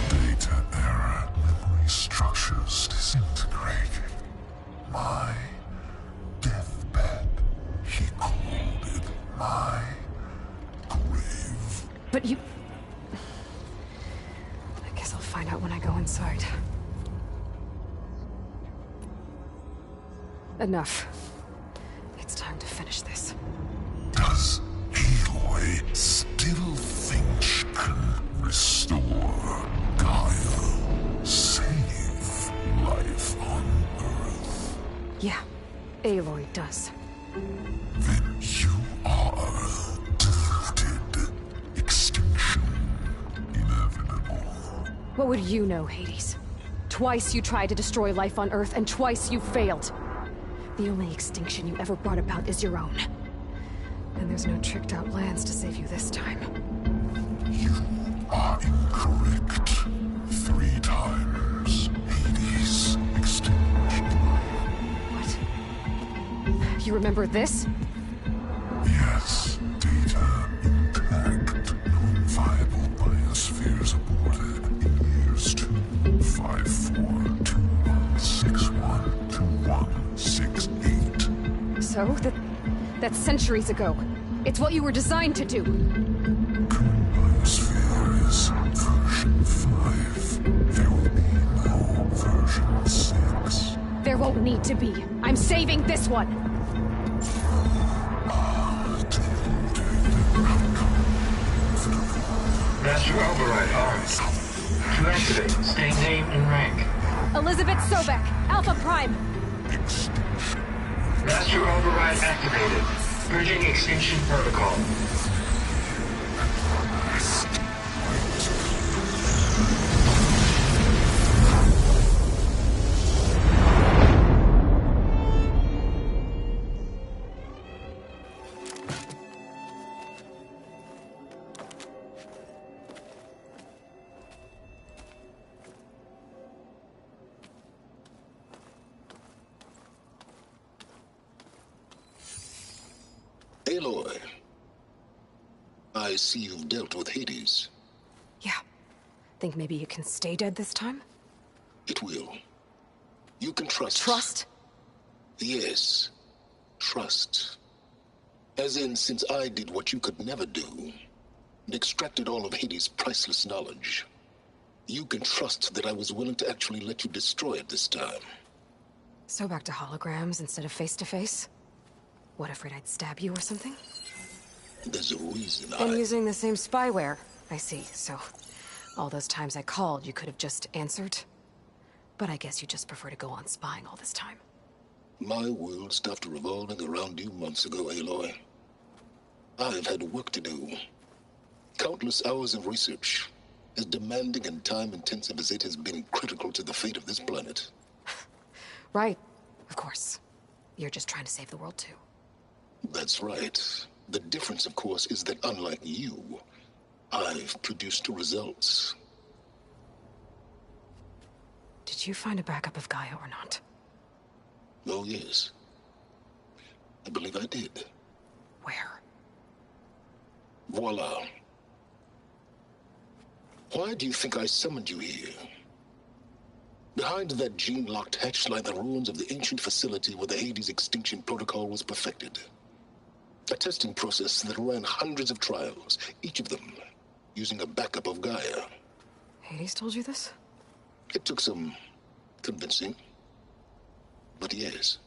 Data era memory structures disintegrated. My deathbed, he called it my grave. But you... I guess I'll find out when I go inside. Enough. It's time to finish this. Does Aloy still think she can restore Gaia? Save life on Earth? Yeah, Aloy does. Then you are deluded. Extinction inevitable. What would you know, Hades? Twice you tried to destroy life on Earth, and twice you failed. The only extinction you ever brought about is your own. And there's no tricked-out lands to save you this time. You are incorrect. 3 times. Hades extinction. What? You remember this? Yes, data intact. Non-viable biospheres aborted in years 25421612168. So, that's centuries ago. It's what you were designed to do. Biosphere is version 5. There will be no version 6. There won't need to be. I'm saving this one. Master override armed. To activate, state name and rank. Elizabeth Sobek, Alpha Prime. Master override activated. Bridging extinction protocol. Aloy, I see you've dealt with Hades. Yeah. Think maybe you can stay dead this time? It will. You can trust. Trust? Yes. Trust. As in, since I did what you could never do, and extracted all of Hades' priceless knowledge, you can trust that I was willing to actually let you destroy it this time. So back to holograms instead of face-to-face? What, afraid I'd stab you or something? There's a reason And using the same spyware. I see, so... all those times I called, you could have just answered? But I guess you just prefer to go on spying all this time. My world stopped revolving around you months ago, Aloy. I've had work to do. Countless hours of research, as demanding and time-intensive as it has been critical to the fate of this planet. Right, of course. You're just trying to save the world, too. That's right. The difference, of course, is that unlike you, I've produced results. Did you find a backup of Gaia or not? Oh, yes. I believe I did. Where? Voila. Why do you think I summoned you here? Behind that gene-locked hatch lie the ruins of the ancient facility where the Hades extinction protocol was perfected. A testing process that ran hundreds of trials, each of them using a backup of Gaia. Hades told you this? It took some convincing, but yes.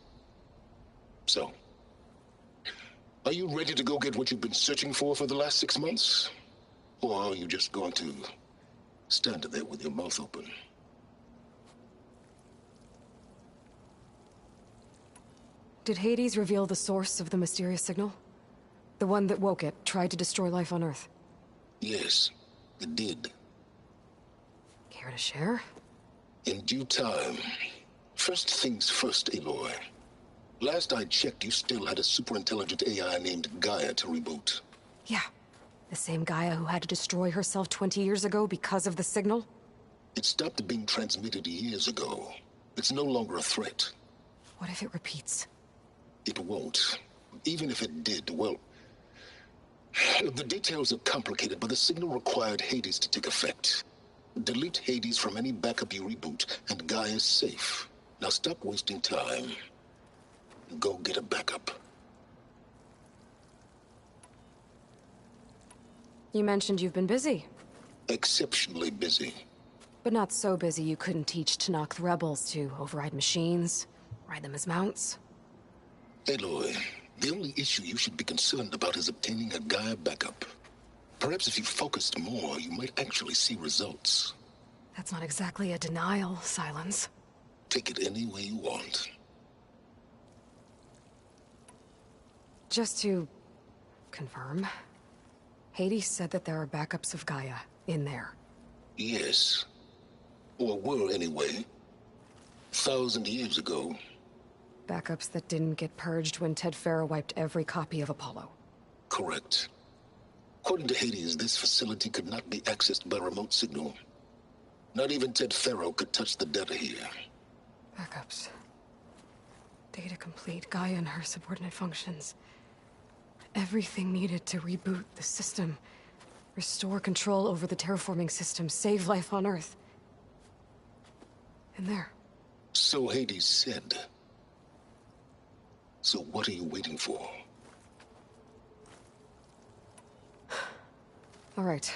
So, are you ready to go get what you've been searching for the last 6 months? Or are you just going to stand there with your mouth open? Did Hades reveal the source of the mysterious signal? The one that woke it, tried to destroy life on Earth? Yes, it did. Care to share? In due time. First things first, Aloy. Last I checked, you still had a super-intelligent AI named Gaia to reboot. Yeah. The same Gaia who had to destroy herself 20 years ago because of the signal? It stopped being transmitted years ago. It's no longer a threat. What if it repeats? It won't. Even if it did, well... the details are complicated, but the signal required Hades to take effect. Delete Hades from any backup you reboot, and Gaia's safe. Now stop wasting time. Go get a backup. You mentioned you've been busy. Exceptionally busy. But not so busy you couldn't teach Tenakth rebels to override machines, ride them as mounts. Aloy, the only issue you should be concerned about is obtaining a Gaia backup. Perhaps if you focused more, you might actually see results. That's not exactly a denial, Silence. Take it any way you want. Just to confirm, Hades said that there are backups of Gaia in there. Yes. Or were anyway. 1,000 years ago. Backups that didn't get purged when Ted Faro wiped every copy of Apollo. Correct. According to Hades, this facility could not be accessed by remote signal. Not even Ted Faro could touch the data here. Backups. Data complete, Gaia and her subordinate functions. Everything needed to reboot the system. Restore control over the terraforming system, save life on Earth. And there. So Hades said. So what are you waiting for? All right.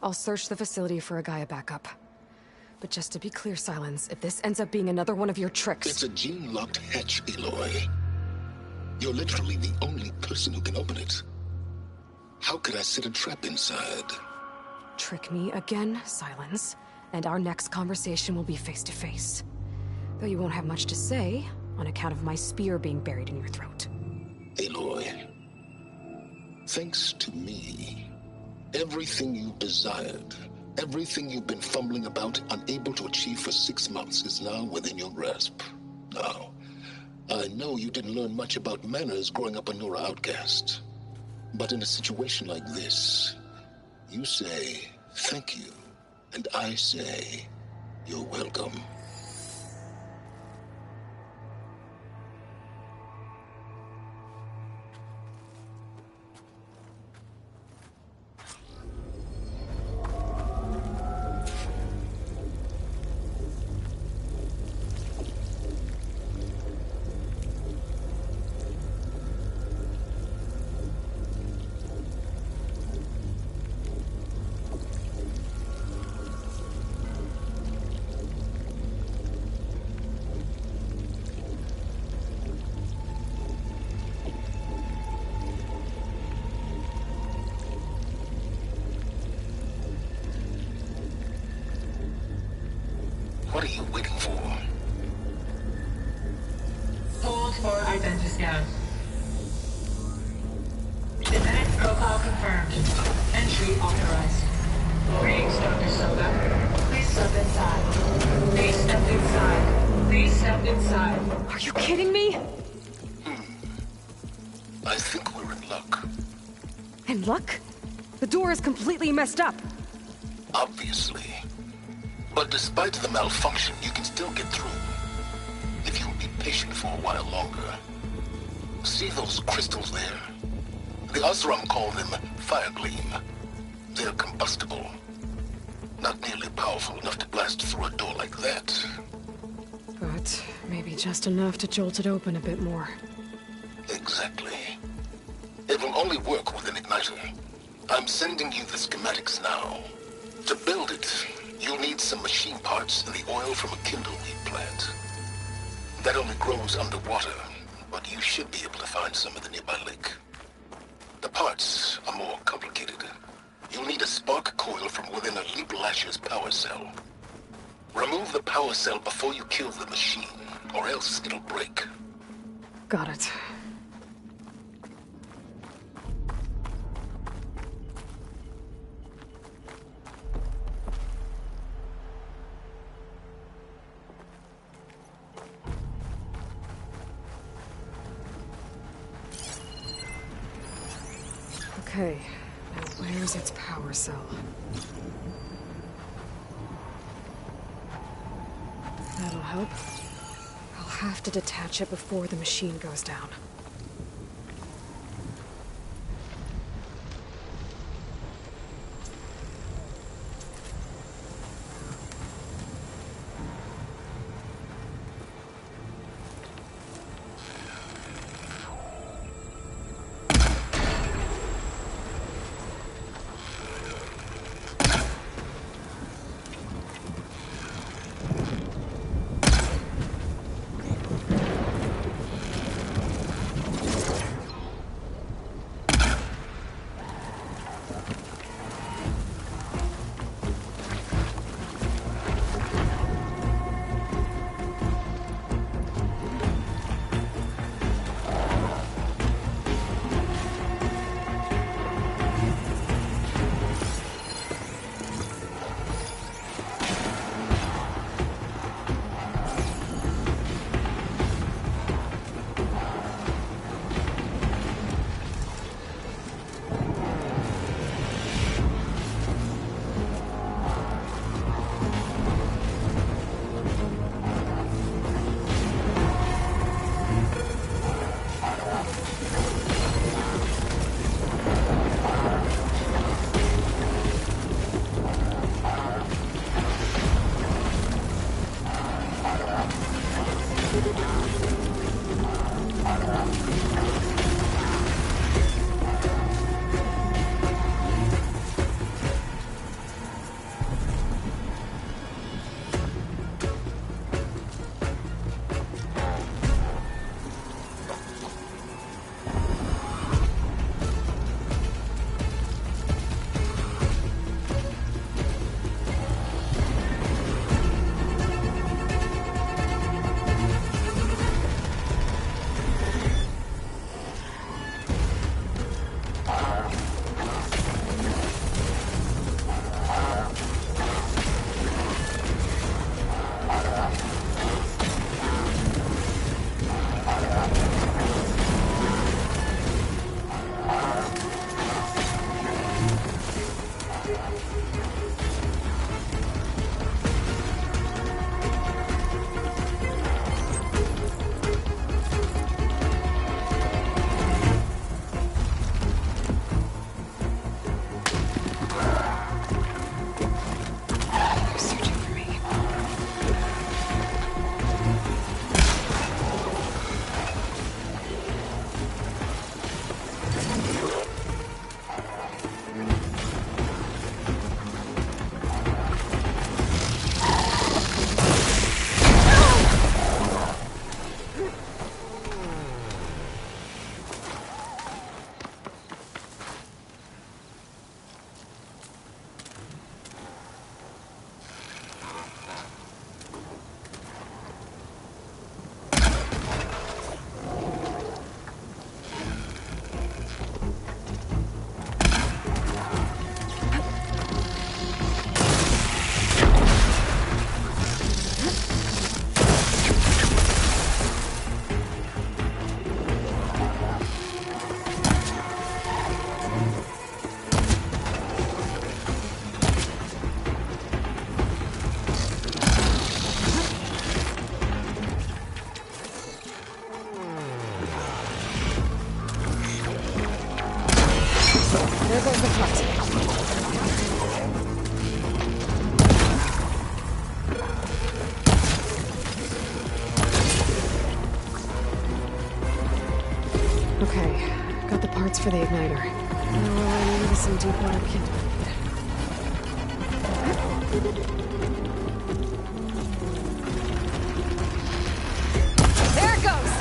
I'll search the facility for a Gaia backup. But just to be clear, Silence, if this ends up being another one of your tricks... It's a gene-locked hatch, Aloy. You're literally the only person who can open it. How could I set a trap inside? Trick me again, Silence, and our next conversation will be face-to-face. Though you won't have much to say, on account of my spear being buried in your throat. Aloy, thanks to me, everything you've desired, everything you've been fumbling about, unable to achieve for 6 months, is now within your grasp. Now, I know you didn't learn much about manners growing up a Nora outcast. But in a situation like this, you say, thank you, and I say, you're welcome. What are you waiting for? Hold for identiscan. Genetic profile confirmed. Entry authorized. Greetings, Dr. Soka. Please step inside. Please step inside. Please step inside. Are you kidding me? I think we're in luck. In luck? The door is completely messed up. Obviously. But despite the malfunction, you can still get through. If you'll be patient for a while longer. See those crystals there? The Osram call them fire gleam. They're combustible. Not nearly powerful enough to blast through a door like that. But maybe just enough to jolt it open a bit more. Exactly. It will only work with an igniter. I'm sending you the schematics now. To build it, you'll need some machine parts and the oil from a kindleweed plant. That only grows underwater, but you should be able to find some at the nearby lake. The parts are more complicated. You'll need a spark coil from within a Leap Lasher's power cell. Remove the power cell before you kill the machine, or else it'll break. Got it. Okay, now where's its power cell? That'll help. I'll have to detach it before the machine goes down. There goes the front. Okay, got the parts for the igniter. Now we're running into some deep water kindling. There it goes!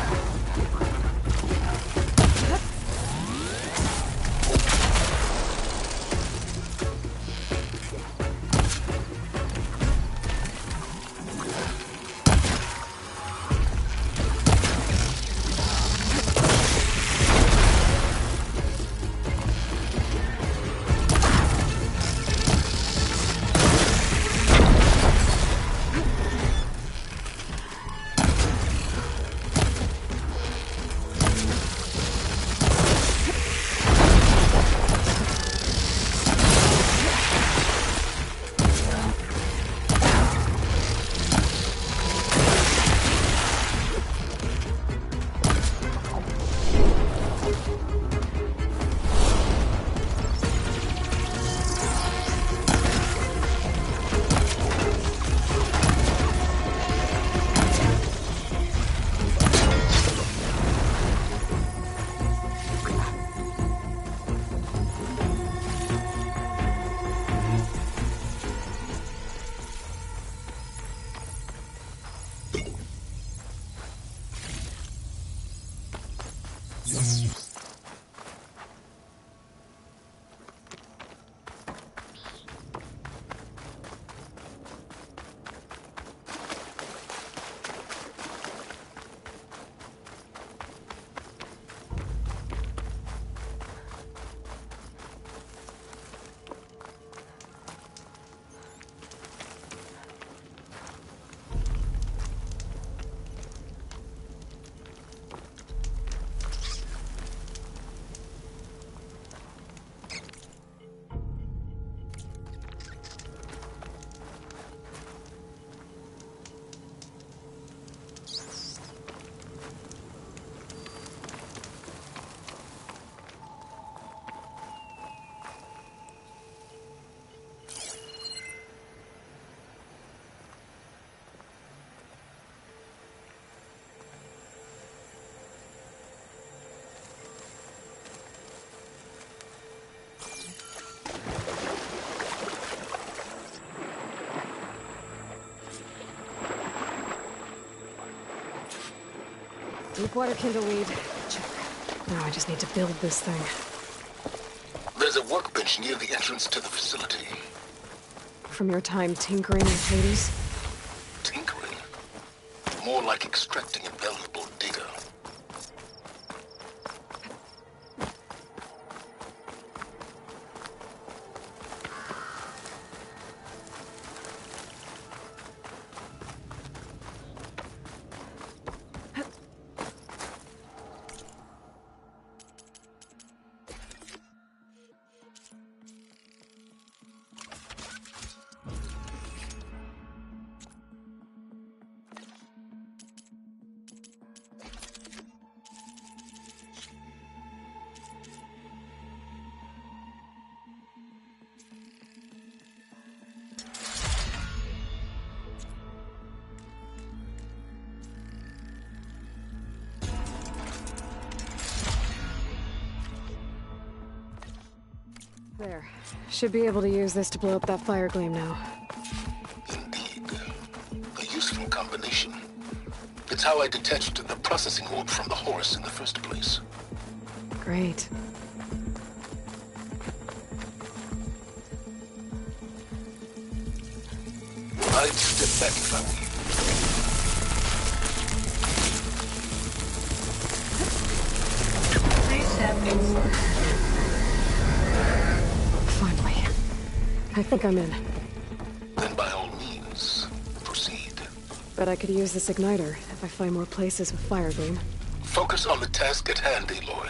Deepwater kindleweed. Check. Now I just need to build this thing. There's a workbench near the entrance to the facility. From your time tinkering with Hades? Tinkering? More like extracting a valuable data. There. Should be able to use this to blow up that fire gleam now. Indeed. A useful combination. It's how I detached the processing orb from the horse in the first place. Great. I'd step back if I were you. Please step inside. Finally. I think I'm in. Then by all means, proceed. Bet I could use this igniter if I find more places with fire gleam. Focus on the task at hand, Aloy.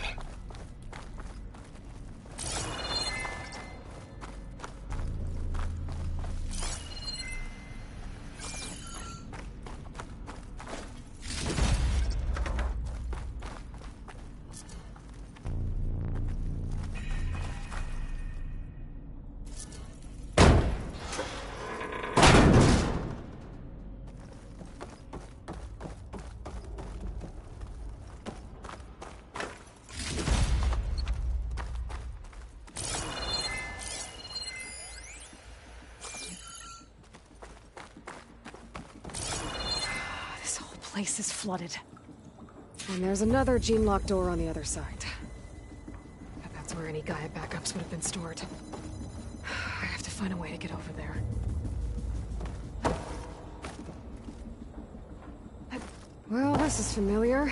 Place is flooded. And there's another gene-locked door on the other side. Bet that's where any Gaia backups would have been stored. I have to find a way to get over there. Well, this is familiar.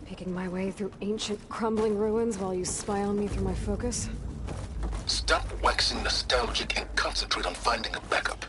Picking my way through ancient, crumbling ruins while you spy on me through my focus. Stop waxing nostalgic and concentrate on finding a backup.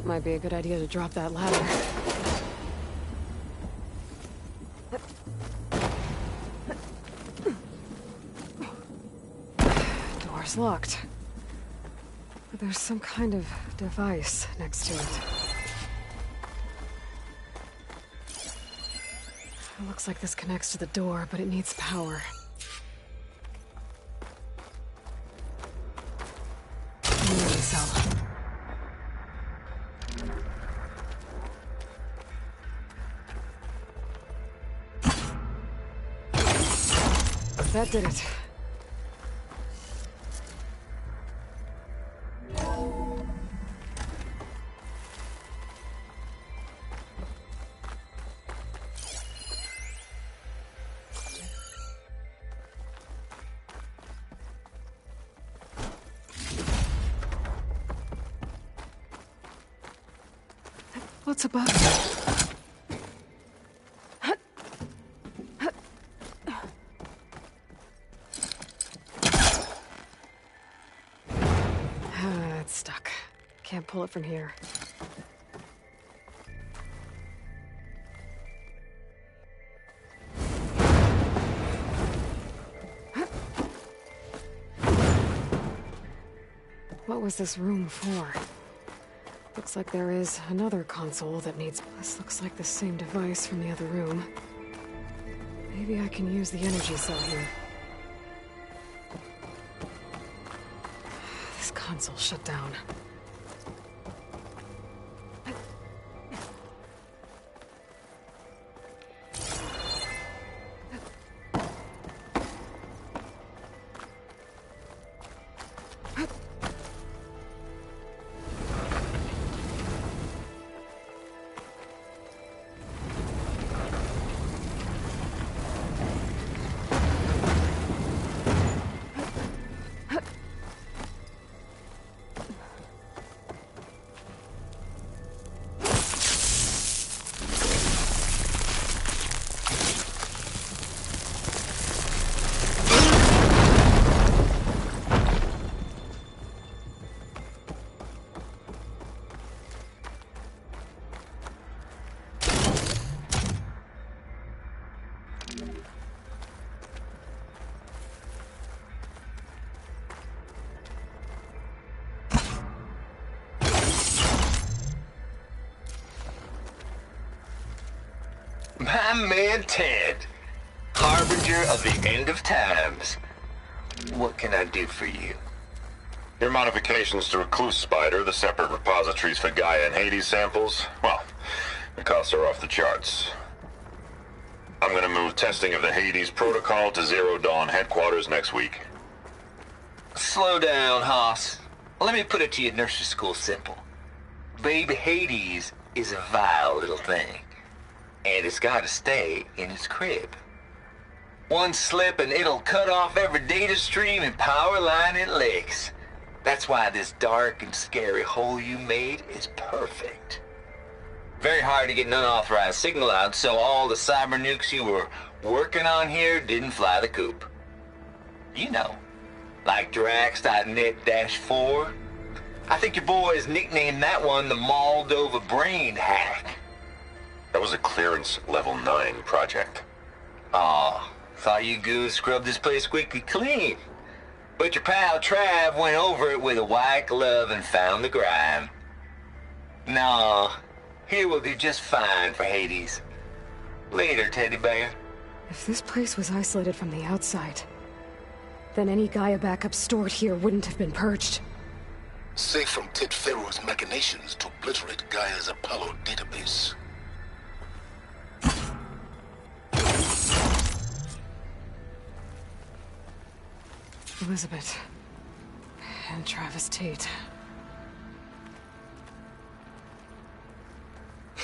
Might be a good idea to drop that ladder. Door's locked. But there's some kind of device next to it. It looks like this connects to the door, but it needs power. Memory cell. That did it. What's above? It's stuck. Can't pull it from here. What was this room for? Looks like there is another console that needs... This looks like the same device from the other room. Maybe I can use the energy cell here. This console shut down. My man Ted, harbinger of the end of times. What can I do for you? Your modifications to Recluse Spider, the separate repositories for Gaia and Hades samples, well, the costs are off the charts. I'm gonna move testing of the Hades protocol to Zero Dawn headquarters next week. Slow down, Hoss. Let me put it to you nursery school simple. Baby Hades is a vile little thing. And it's gotta stay in its crib. One slip and it'll cut off every data stream and power line it licks. That's why this dark and scary hole you made is perfect. Very hard to get an unauthorized signal out, so all the cyber nukes you were working on here didn't fly the coop. You know, like Drax.net-4. I think your boys nicknamed that one the Moldova Brain Hack. That was a clearance level 9 project. Aw, thought you goons scrubbed this place squeaky clean. But your pal Trav went over it with a white glove and found the grime. Nah, here will do just fine for Hades. Later, teddy bear. If this place was isolated from the outside, then any Gaia backup stored here wouldn't have been purged. Safe from Ted Pharaoh's machinations to obliterate Gaia's Apollo database. Elizabeth and Travis Tate.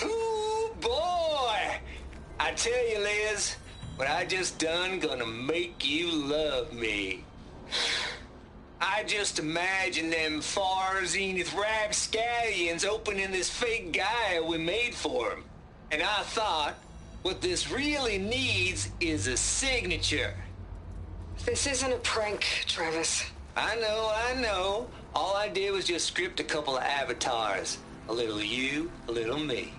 Ooh, boy! I tell you, Liz, what I just done gonna make you love me. I just imagine them far zenith rapscallions opening this fake Gaia we made for them. And I thought, what this really needs is a signature. This isn't a prank, Travis. I know. All I did was just script a couple of avatars. A little you, a little me.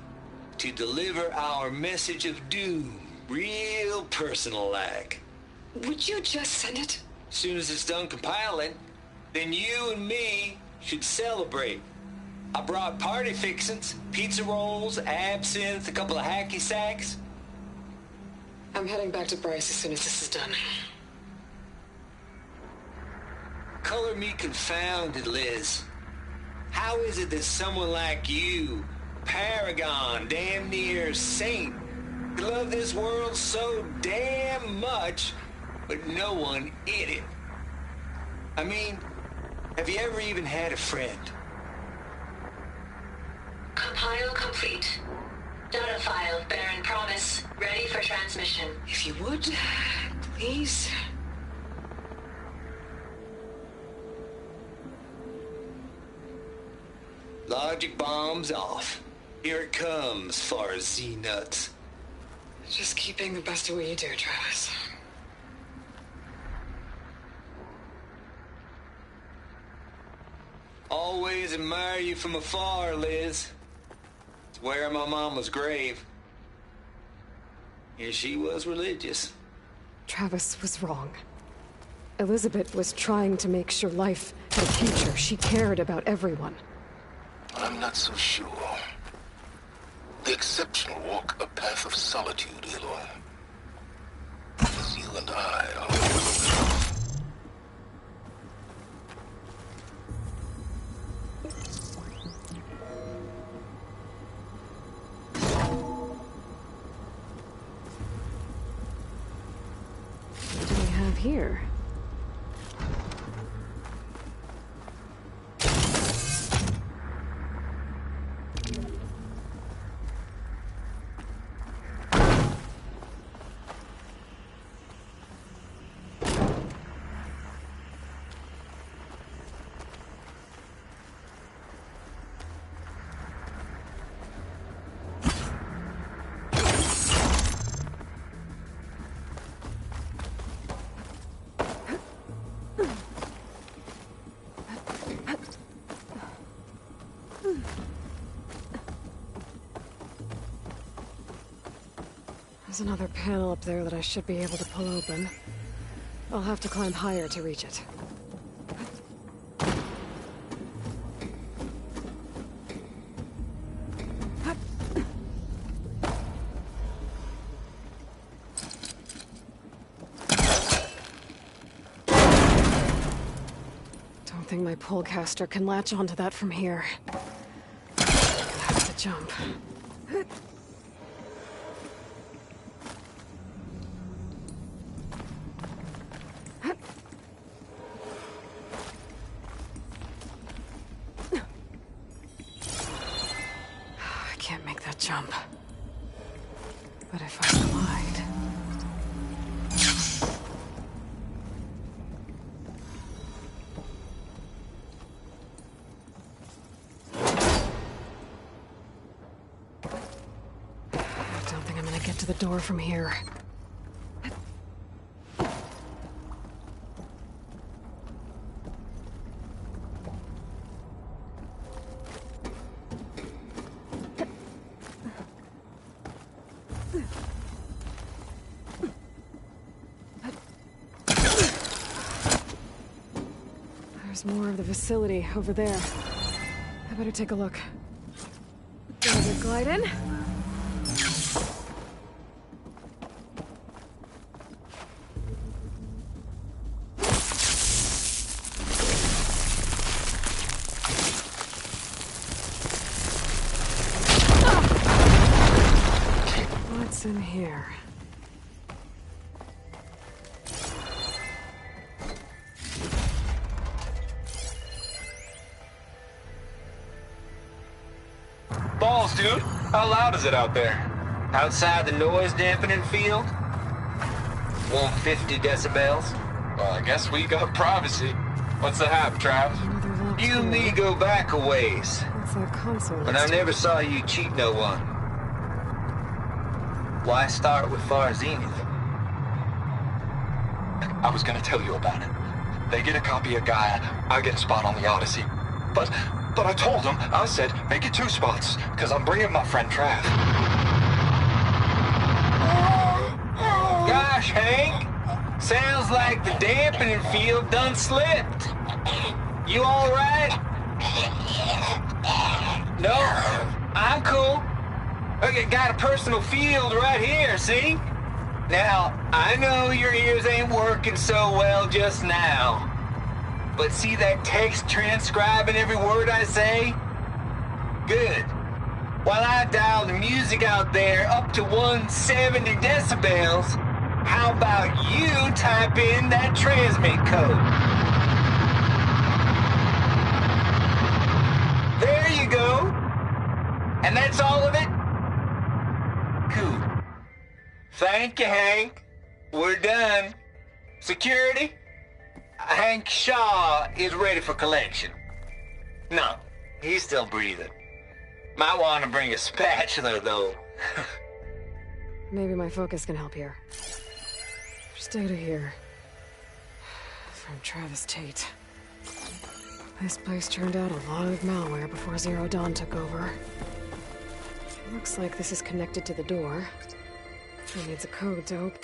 To deliver our message of doom, real personal-like. Would you just send it? As soon as it's done compiling, then you and me should celebrate. I brought party fixins, pizza rolls, absinthe, a couple of hacky sacks. I'm heading back to Bryce as soon as this is done. Color me confounded, Liz. How is it that someone like you, paragon, damn near saint, could love this world so damn much, but no one in it? I mean, have you ever even had a friend? Compile complete. Data file, Baron Promise, ready for transmission. If you would, please. Logic bombs off. Here it comes, far as Z-Nuts. Just keep being the best at what you do, Travis. Always admire you from afar, Liz. It's where my mama's grave. And she was religious. Travis was wrong. Elizabeth was trying to make sure life had a future. She cared about everyone. I'm not so sure. The exceptional walk a path of solitude, Aloy. As you and I are. What do we have here? There's another panel up there that I should be able to pull open. I'll have to climb higher to reach it. Don't think my pullcaster can latch onto that from here. Gonna have to jump. Jump. But if I glide... I don't think I'm gonna get to the door from here. More of the facility over there. I better take a look. There's a glide in. What's in here? Balls, dude. How loud is it out there? Outside the noise dampening field? 150 decibels? Well, I guess we got privacy. What's the hap, Trav? You and me go back a ways. What's that console? But I never saw you cheat no one. Why start with Far Zenith? I was gonna tell you about it. They get a copy of Gaia, I get a spot on the Odyssey. But I told them, I said, make it 2 spots, because I'm bringing my friend Trav. Gosh, Hank. Sounds like the dampening field done slipped. You all right? No, I'm cool. Okay, got a personal field right here, see? Now, I know your ears ain't working so well just now. But see that text transcribing every word I say? Good. While I dial the music out there up to 170 decibels, how about you type in that transmit code? There you go. And that's all of it? Cool. Thank you, Hank. We're done. Security? Hank Shaw is ready for collection. No, he's still breathing. Might want to bring a spatula, though. Maybe my focus can help here. First data here. From Travis Tate. This place turned out a lot of malware before Zero Dawn took over. Looks like this is connected to the door. It needs a code to open.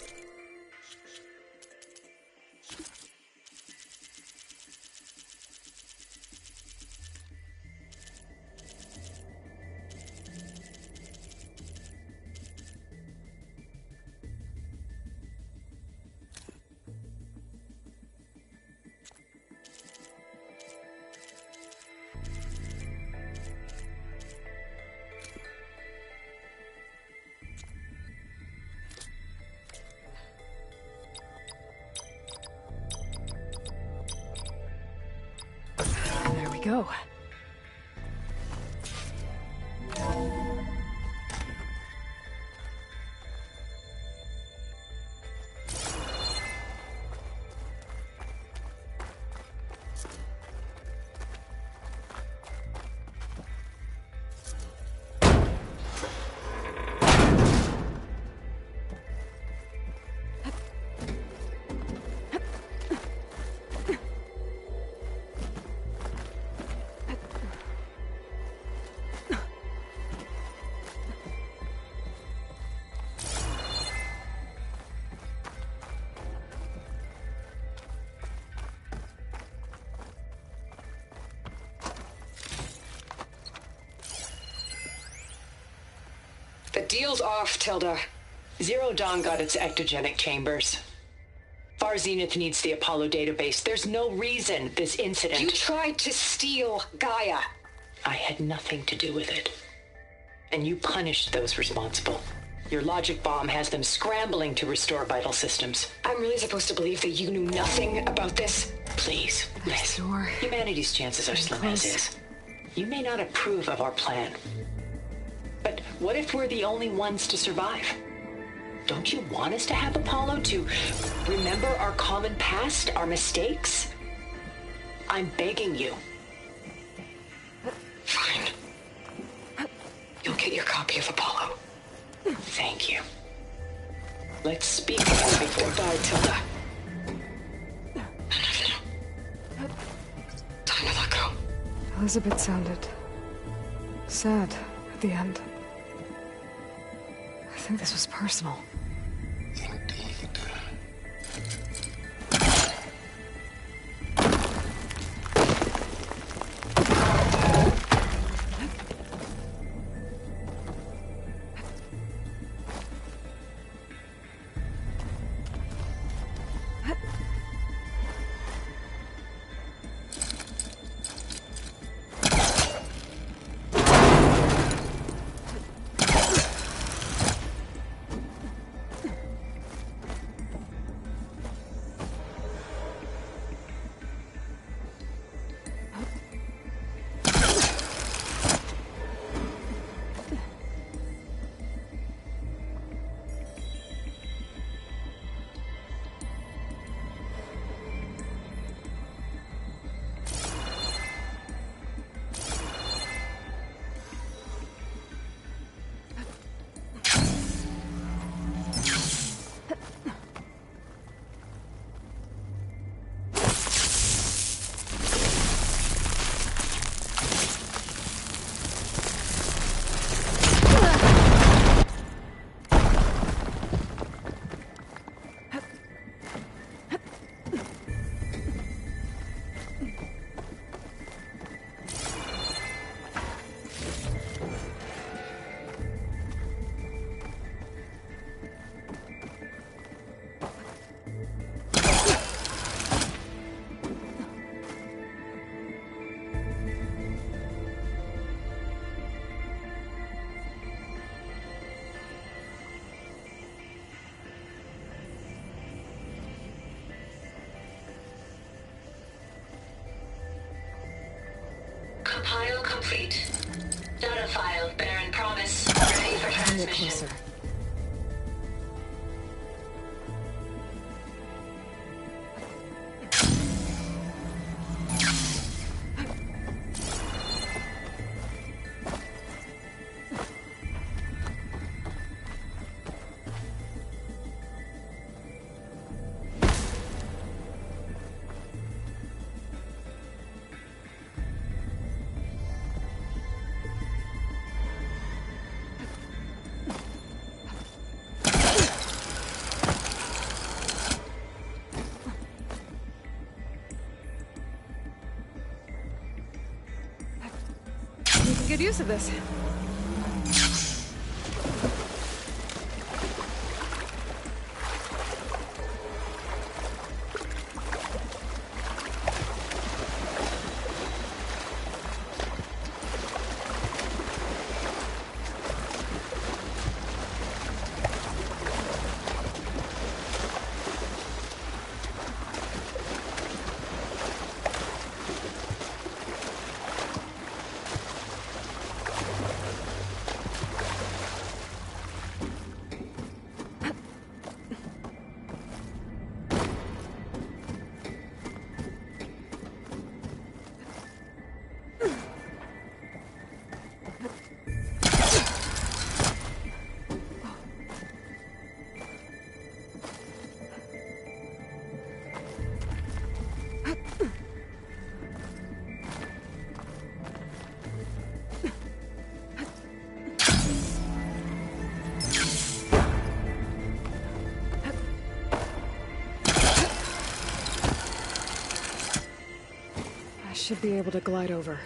Go. The deal's off, Tilda. Zero Dawn got its ectogenic chambers. Far Zenith needs the Apollo database. There's no reason this incident... You tried to steal Gaia. I had nothing to do with it. And you punished those responsible. Your logic bomb has them scrambling to restore vital systems. I'm really supposed to believe that you knew nothing about this? Please, Liz. Humanity's chances are slim as is. You may not approve of our plan. But what if we're the only ones to survive? Don't you want us to have Apollo to remember our common past, our mistakes? I'm begging you. Fine. You'll get your copy of Apollo. Thank you. Let's speak about it before die, Tilda. Time to let go. Elizabeth sounded sad at the end. I think this was personal. Compile complete. Data file, Baron Promise, ready for transmission. good use of this. Should be able to glide over.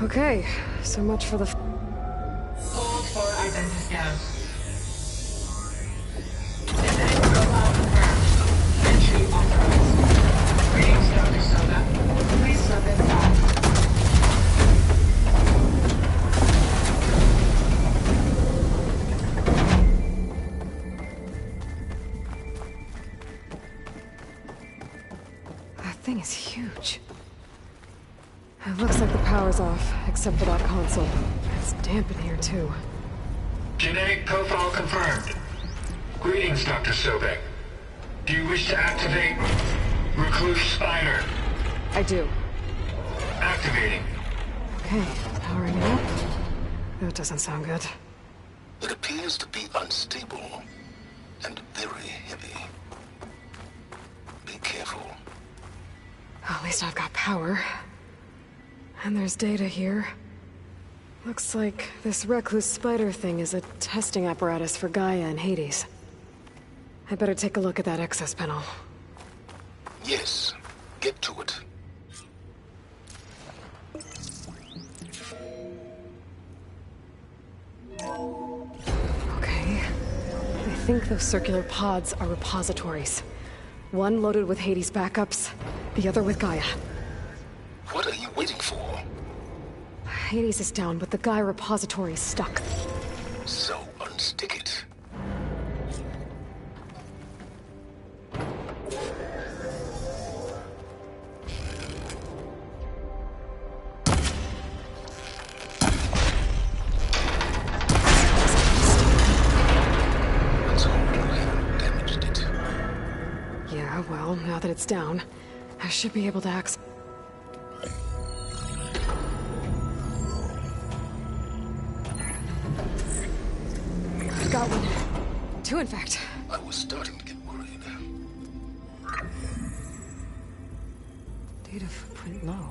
Okay, so much for the... Hold for identification. Genetic profile confirmed. Entry authorized. Greetings, Dr. Soda. Please step inside. That thing is huge. It looks like the power's off, except for that console. It's damp in here, too. Genetic profile confirmed. Greetings, Dr. Sobek. Do you wish to activate Recluse Spider? I do. Activating. Okay, powering it up. That doesn't sound good. It appears to be unstable and very heavy. Be careful. At least I've got power. And there's data here. Looks like this Recluse Spider thing is a testing apparatus for Gaia and Hades. I better take a look at that access panel. Yes, get to it. Okay. I think those circular pods are repositories. One loaded with Hades backups, the other with Gaia. What are you waiting for? Hades is down, but the Gaia repository is stuck. So unstick it. Let's hope you haven't damaged it. Yeah, well, now that it's down, I should be able to access... Got one. Two, in fact. I was starting to get worried. Data footprint low.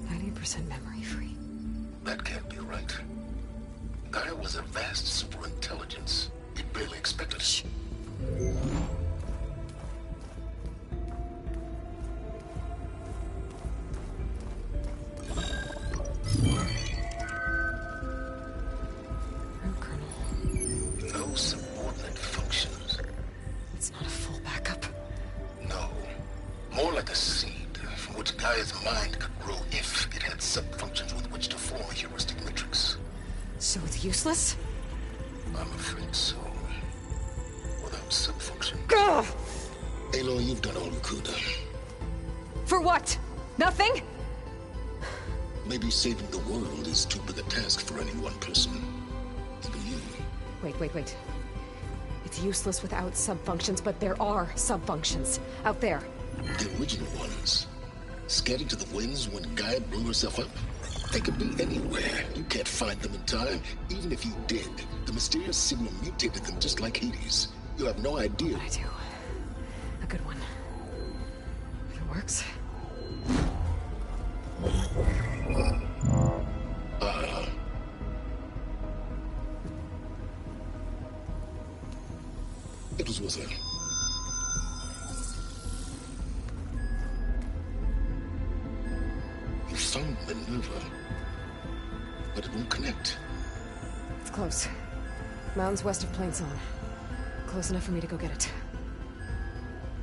90% memory free. That can't be right. Gaia was a vast superintelligence. It barely expected. Shh. No subordinate functions. It's not a full backup. No. More like a seed from which Gaia's mind could grow if it had sub-functions with which to form a heuristic matrix. So it's useless? I'm afraid so. Without sub-functions. Ugh! Aloy, you've done all you could. For what? Nothing? Maybe saving the world is too big a task for any one person. Even you. Wait. It's useless without sub-functions, but there are sub-functions out there. The original ones. Scattered to the winds when Gaia blew herself up? They could be anywhere. You can't find them in time. Even if you did, the mysterious signal mutated them just like Hades. You have no idea. What I do. A good one. If it works. It was with her. You found Minerva, but it won't connect. It's close. Mountains west of Plainsong. Close enough for me to go get it.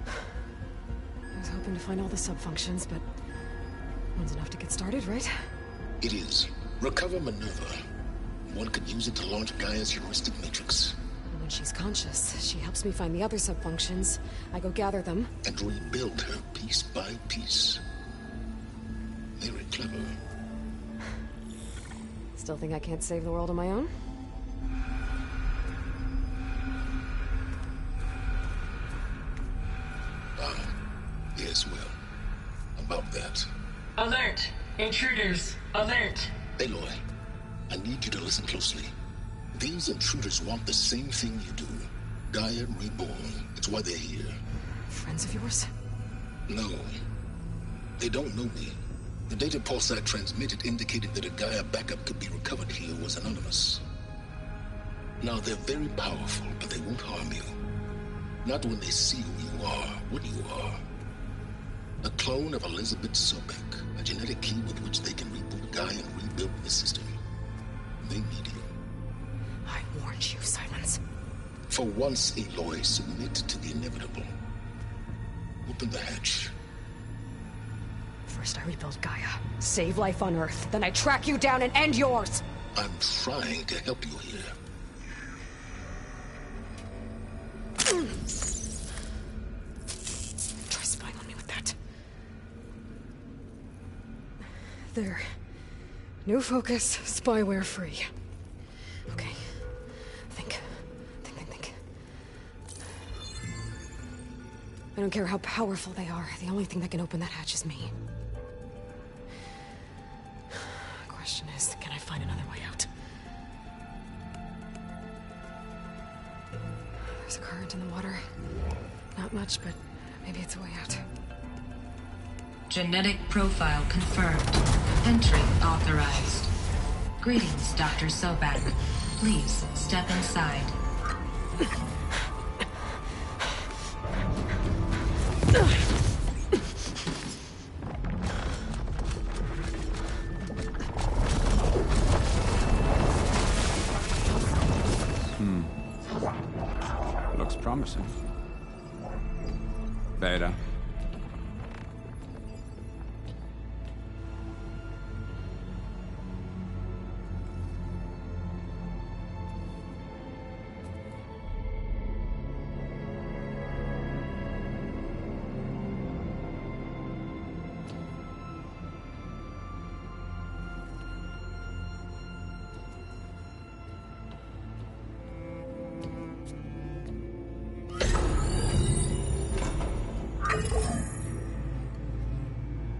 I was hoping to find all the sub-functions, but one's enough to get started, right? It is. Recover Minerva. One could use it to launch Gaia's heuristic matrix. And when she's conscious, she helps me find the other sub-functions. I go gather them. And rebuild her piece by piece. Very clever. Still think I can't save the world on my own? Yes, well, about that. Alert! Intruders! Alert! Aloy, I need you to listen closely. These intruders want the same thing you do. Gaia reborn. It's why they're here. Friends of yours? No. They don't know me. The data Pulsar transmitted indicated that a Gaia backup could be recovered here was anonymous. Now, they're very powerful, but they won't harm you. Not when they see who you are, what you are. A clone of Elizabeth Sobek, a genetic key with which they can reboot Gaia and rebuild the system. They need you. I warned you, Silence. For once, Aloy, submit to the inevitable. Open the hatch. First I rebuild Gaia, save life on Earth, then I track you down and end yours! I'm trying to help you here. Try spying on me with that. There. New focus, spyware free. Okay. Think. I don't care how powerful they are. The only thing that can open that hatch is me. Question is, can I find another way out? There's a current in the water. Not much, but maybe it's a way out. Genetic profile confirmed. Entry authorized. Greetings, Dr. Sobek. Please step inside. Looks promising. Beta.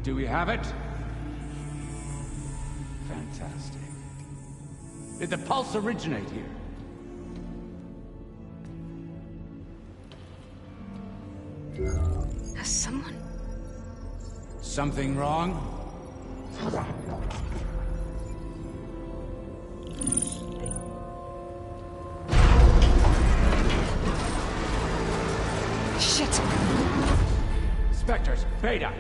Do we have it? Fantastic. Did the pulse originate here? Has someone... Something wrong? Spectres, Beta.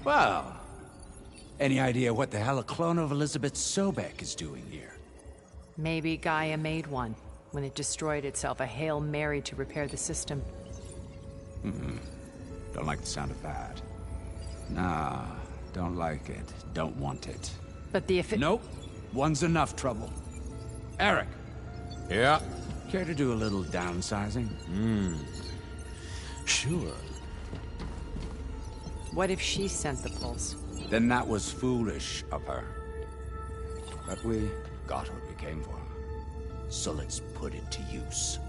Well, any idea what the hell a clone of Elizabeth Sobek is doing here? Maybe Gaia made one when it destroyed itself, a Hail Mary to repair the system. Don't like the sound of that. Nah, don't like it. Don't want it. But the Nope. One's enough trouble. Eric. Yeah? Care to do a little downsizing? Sure. What if she sent the pulse? Then that was foolish of her. But we got what we came for. So let's put it to use.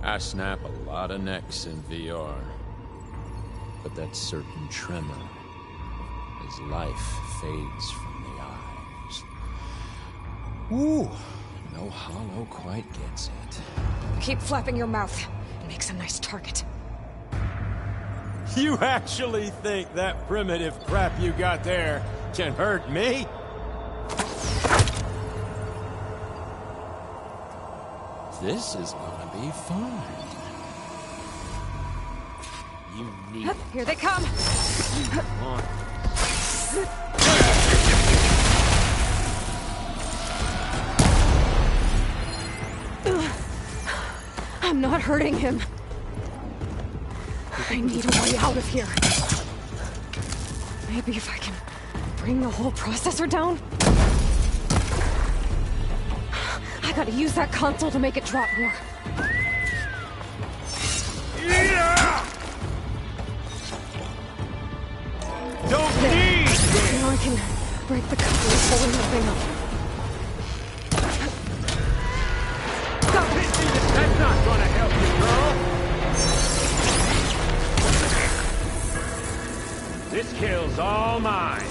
I snap a lot of necks in VR. But that certain tremor as life fades from the eyes. Ooh, no hollow quite gets it. Keep flapping your mouth. It makes a nice target. You actually think that primitive crap you got there can hurt me? This is gonna be fun. You need it. Here they come! I'm not hurting him. I need a way out of here. Maybe if I can bring the whole processor down? I gotta use that console to make it drop more. Yeah! Don't need it! Now I can break the cover holding the thing up. That's not gonna help you, girl! This kill's all mine.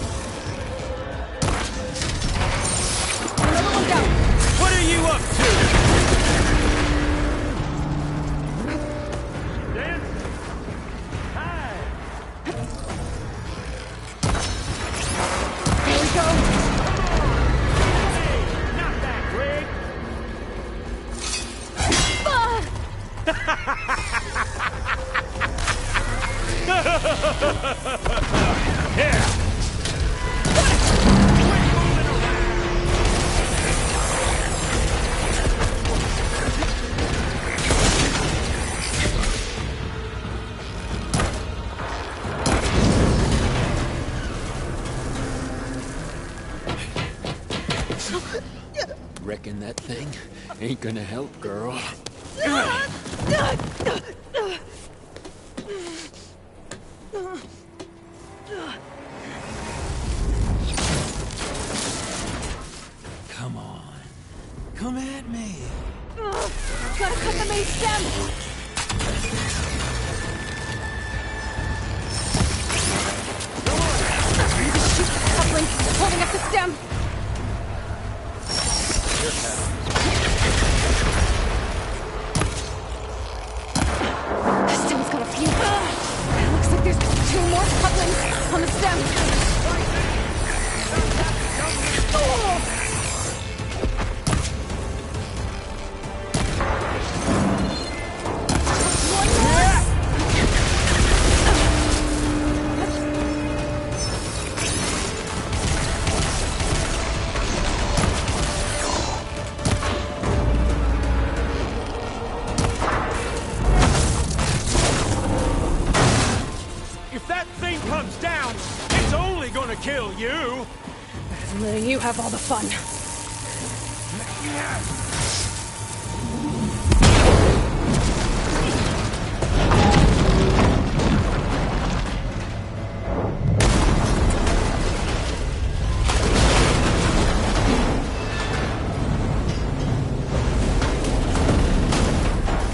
Another one down. What are you up to? Dance? Hi. Here we go. Hey, not that quick. Yeah. Reckon that thing ain't gonna help, girl. Come on. Come at me. Gotta cut the main stem! Uplink, holding up the stem! The stem's got a few. Looks like there's 2 more couplings on the stem. Oh! If that thing comes down, it's only gonna kill you. I'm letting you have all the fun.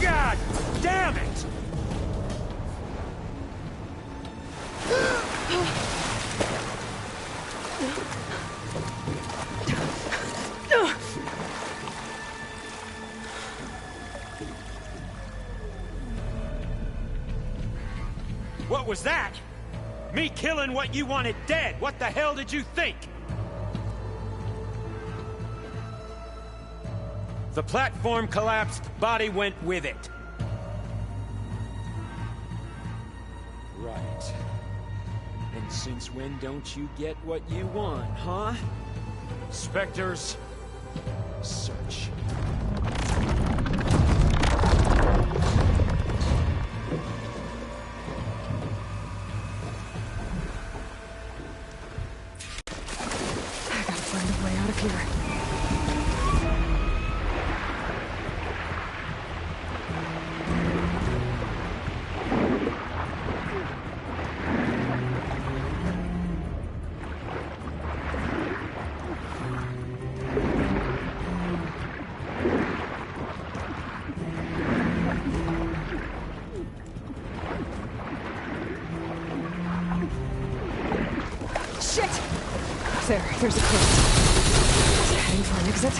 God damn it! was that? Me killing what you wanted dead. What the hell did you think? The platform collapsed, body went with it. Right. And since when don't you get what you want, huh? Spectres, search. I gotta find a way out of here. There's a crypt. Is it heading for an exit?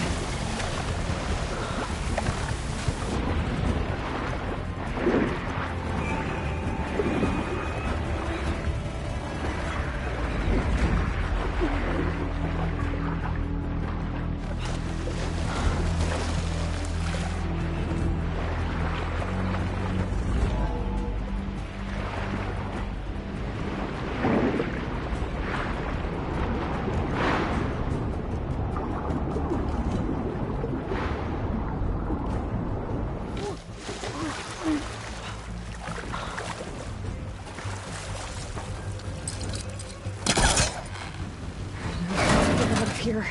Here.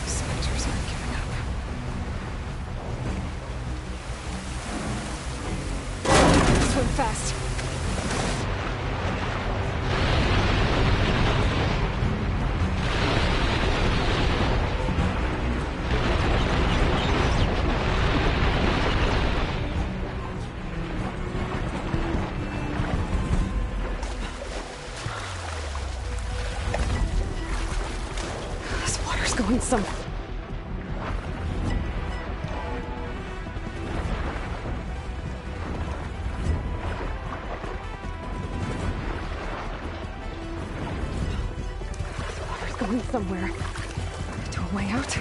Spectres aren't giving up. Swim fast. Going somewhere. Water's going somewhere. To a way out.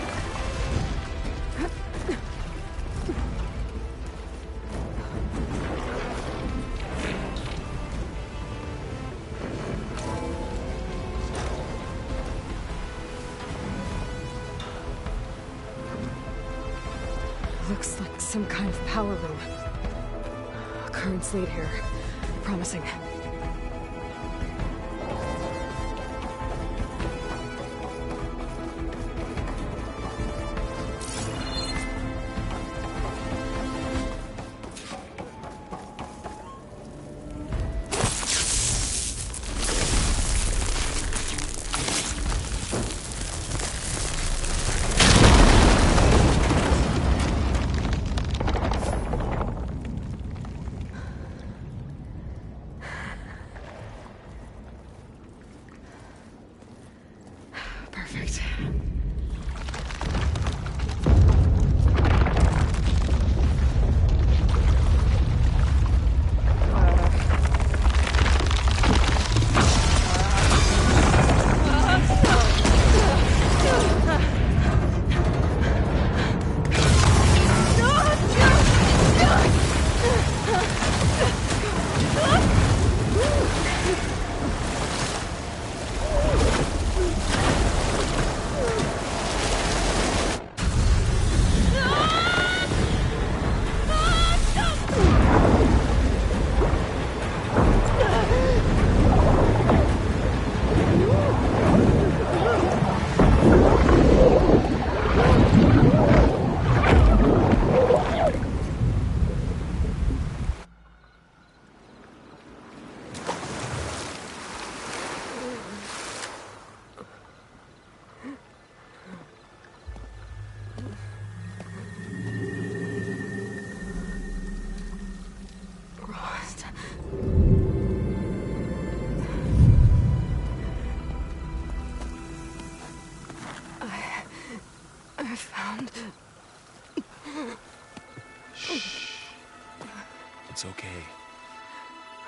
Looks like some kind of power room. Currents lead here. Promising.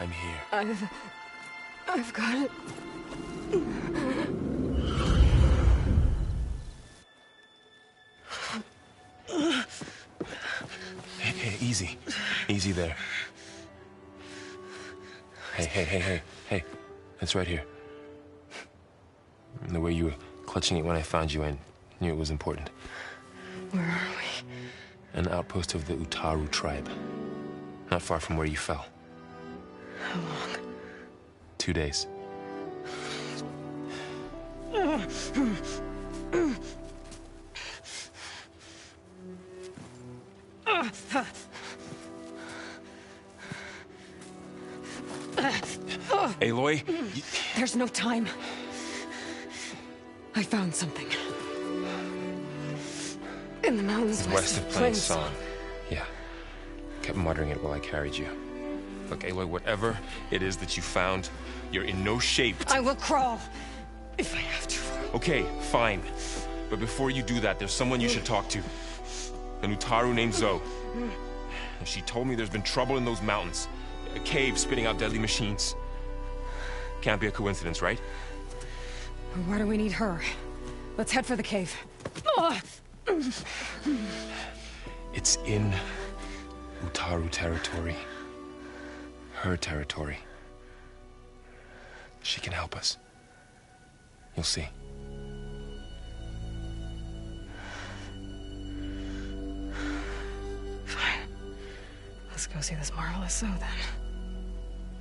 I'm here. I've got it. Hey, easy. Easy there. Hey. It's right here. The way you were clutching it when I found you, I knew it was important. Where are we? An outpost of the Utaru tribe. Not far from where you fell. How long? 2 days. Aloy? There's no time. I found something. In the mountains West of Plainsong. Yeah. Kept muttering it while I carried you. Look, Aloy, whatever it is that you found, you're in no shape to... I will crawl, if I have to. Okay, fine. But before you do that, there's someone you should talk to. An Utaru named Zoe. She told me there's been trouble in those mountains. A cave spitting out deadly machines. Can't be a coincidence, right? Why do we need her? Let's head for the cave. It's in Utaru territory. Her territory. She can help us. You'll see. Fine. Let's go see this marvelous Zoe then.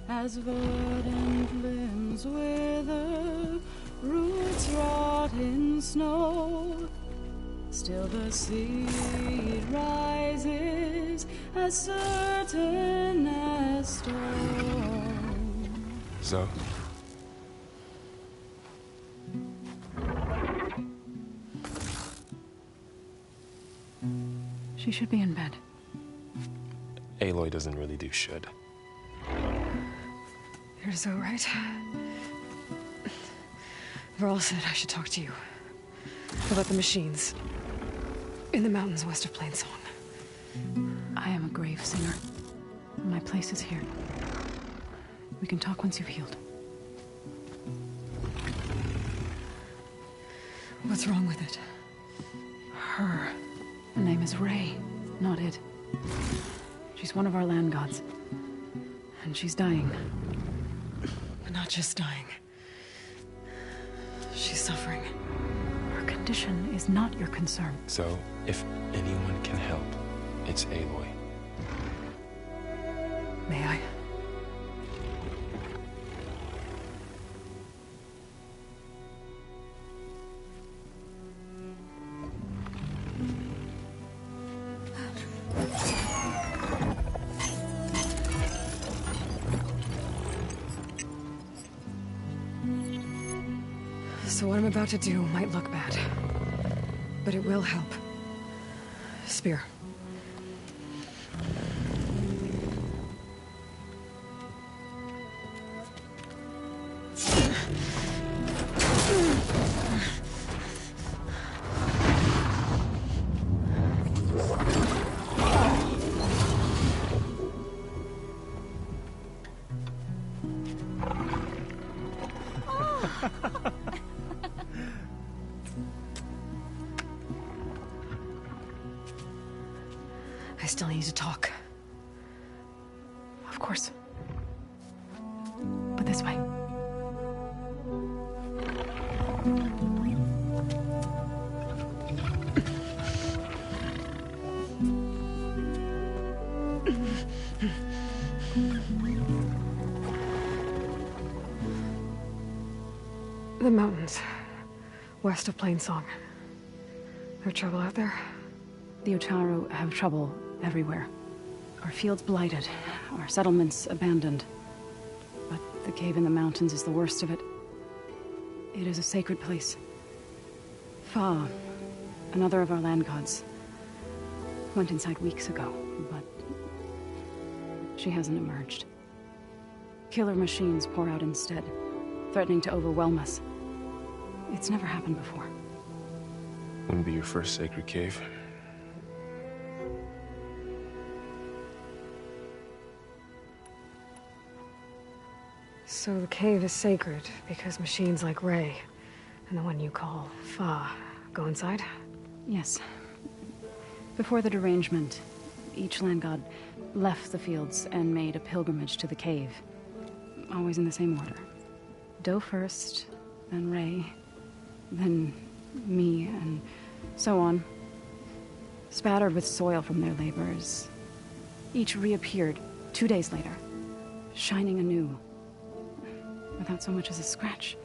As verdant limbs wither, roots rot in snow, still the seed rises as certain as stone. Zoe? She should be in bed. Aloy doesn't really do should. You're so right. Varl said I should talk to you about the machines in the mountains west of Plainsong. I am a grave singer. My place is here. We can talk once you've healed. What's wrong with it? Her name is Ray, not it. She's one of our land gods. And she's dying. But not just dying. She's suffering. Her condition is not your concern. So, if anyone can help, it's Aloy. May I? So what I'm about to do might look bad, but it will help. Spear. I still need to talk. Of course. But this way. The mountains, west of Plainsong. There trouble out there? The Utaru have trouble everywhere. Our fields blighted, our settlements abandoned. But the cave in the mountains is the worst of it. It is a sacred place. Fa, another of our land gods, went inside weeks ago, but she hasn't emerged. Killer machines pour out instead, threatening to overwhelm us. It's never happened before. Wouldn't be your first sacred cave. So the cave is sacred because machines like Ray, and the one you call Fa, go inside? Yes. Before the derangement, each land god left the fields and made a pilgrimage to the cave. Always in the same order. Do first, then Ray, then me, and so on. Spattered with soil from their labors. Each reappeared 2 days later, shining anew, without so much as a scratch.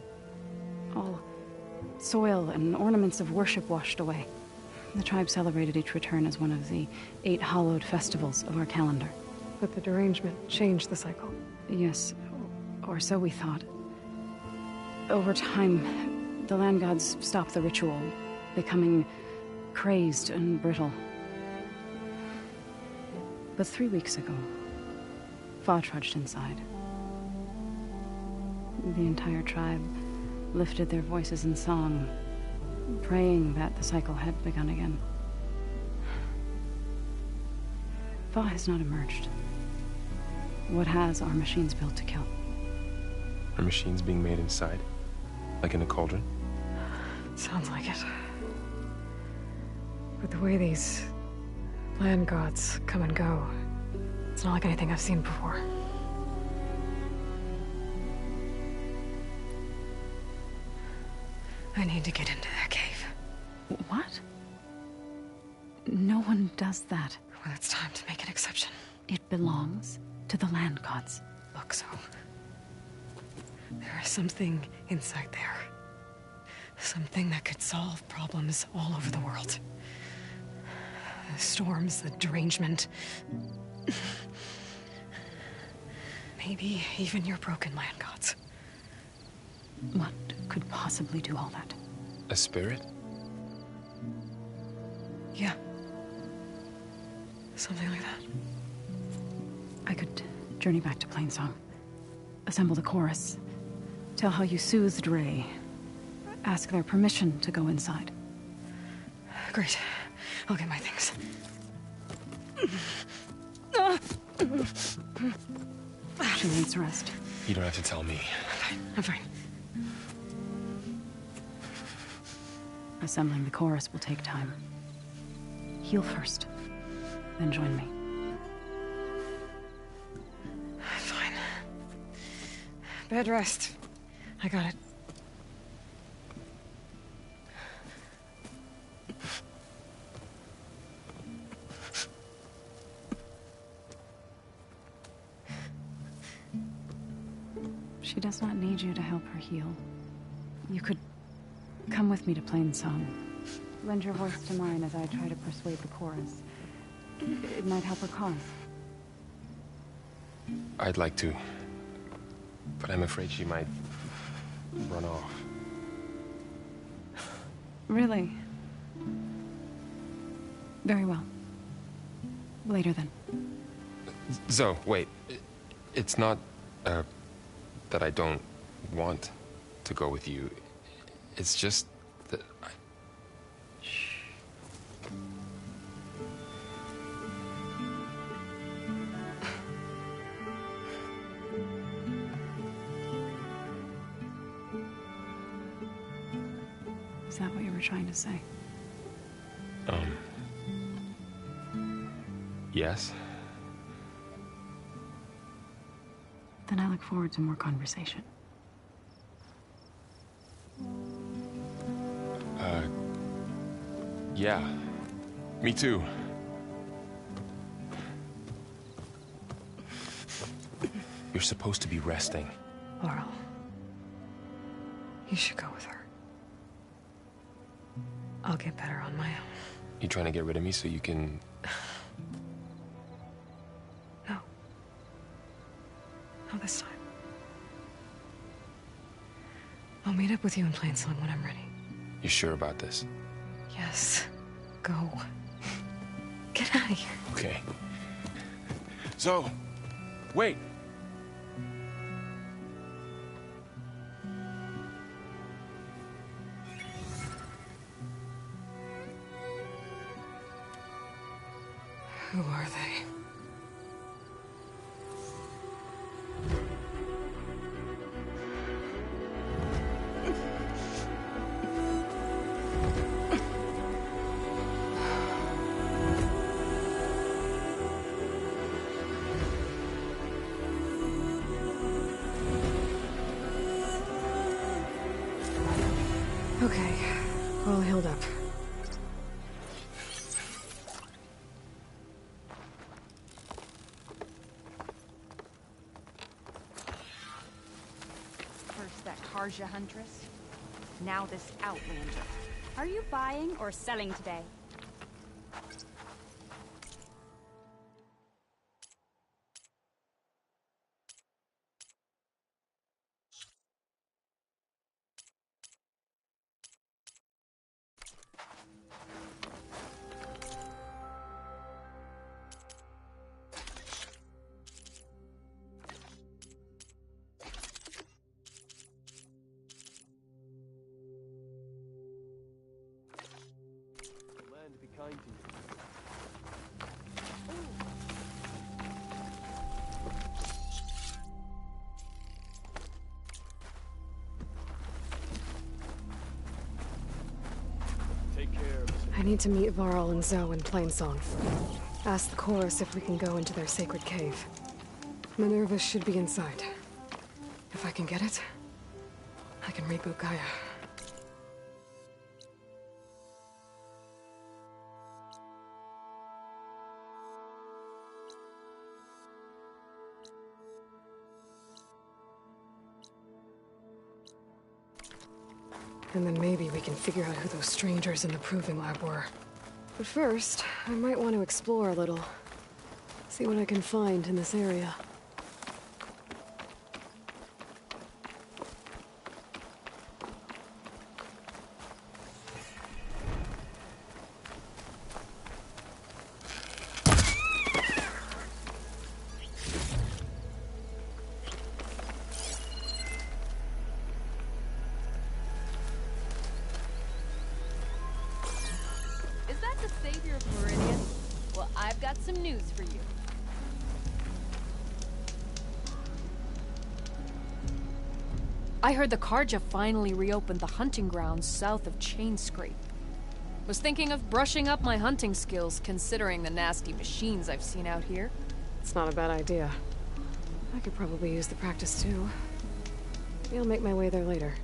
All soil and ornaments of worship washed away. The tribe celebrated each return as one of the 8 hallowed festivals of our calendar. But the derangement changed the cycle. Yes, or so we thought. Over time, the land gods stopped the ritual, becoming crazed and brittle. But 3 weeks ago, Fa trudged inside. The entire tribe lifted their voices in song, praying that the cycle had begun again. Fa has not emerged. What has are machines built to kill. Are machines being made inside? Like in a cauldron? Sounds like it. But the way these land gods come and go, it's not like anything I've seen before. I need to get into that cave. What? No one does that. Well, it's time to make an exception. It belongs to the land gods. Look, so there is something inside there. Something that could solve problems all over the world. The storms, the derangement. Maybe even your broken land gods. What could possibly do all that? A spirit? Yeah. Something like that. I could journey back to Plainsong. Assemble the chorus. Tell how you soothed Ray. Ask their permission to go inside. Great. I'll get my things. She needs rest. You don't have to tell me. I'm fine. Assembling the chorus will take time. Heal first, then join me. Fine. Bed rest. I got it. She does not need you to help her heal. You could come with me to Plainsong. Lend your voice to mine as I try to persuade the chorus. It might help her cause. I'd like to, but I'm afraid she might run off. Really? Very well. Later then. Zoe, wait. It's not, that I don't want to go with you. It's just that I... Shh. Is that what you were trying to say? Yes? Then I look forward to more conversation. Yeah. Me too. You're supposed to be resting. Laurel, you should go with her. I'll get better on my own. You trying to get rid of me so you can... No. Not this time. I'll meet up with you in Plainsong when I'm ready. You sure about this? Yes. Go. Get out of here. Okay. Zoe! Wait! Who are they? Okay, all healed up. First that Karja huntress, now this outlander. Are you buying or selling today? I need to meet Varl and Zoe in Plainsong. Ask the chorus if we can go into their sacred cave. Minerva should be inside. If I can get it, I can reboot Gaia. And then maybe we can figure out who those strangers in the Proving Lab were. But first, I might want to explore a little. See what I can find in this area. Is that the savior of Meridian? Well, I've got some news for you. I heard the Karja finally reopened the hunting grounds south of Chainscrape. Was thinking of brushing up my hunting skills, considering the nasty machines I've seen out here. It's not a bad idea. I could probably use the practice too. Maybe I'll make my way there later.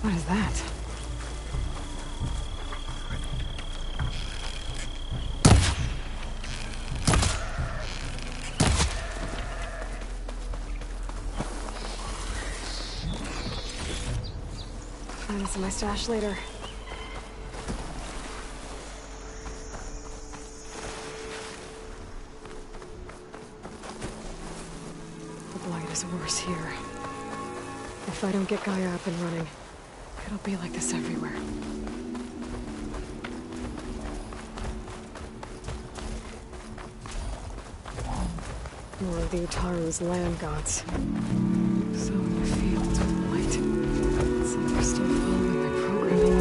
What is that? Find this in my stash later. The blight is worse here. If I don't get Gaia up and running, it'll be like this everywhere. More of the Utaru's land gods. So in the fields with light. It's like they're still following my programming.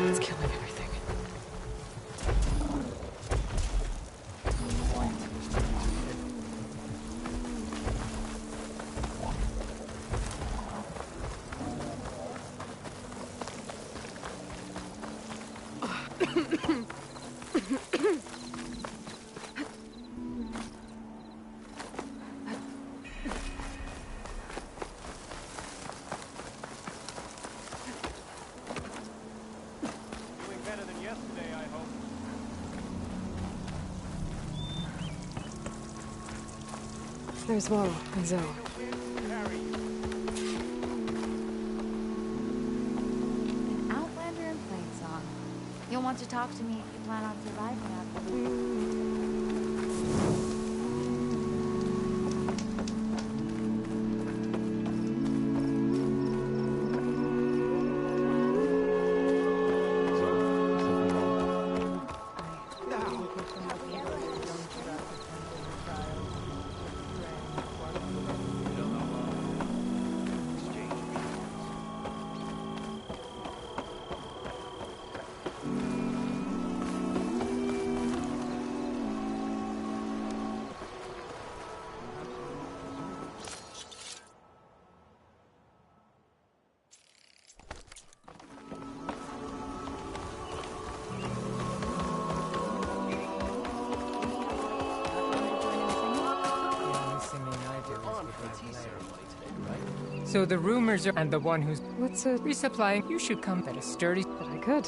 It's killing everything. There's Varl and Zoe. An Outlander in Plainsong. You'll want to talk to me if you plan on surviving after the... So the rumors are, and the one who's resupplying, you should come at a sturdy. But I could.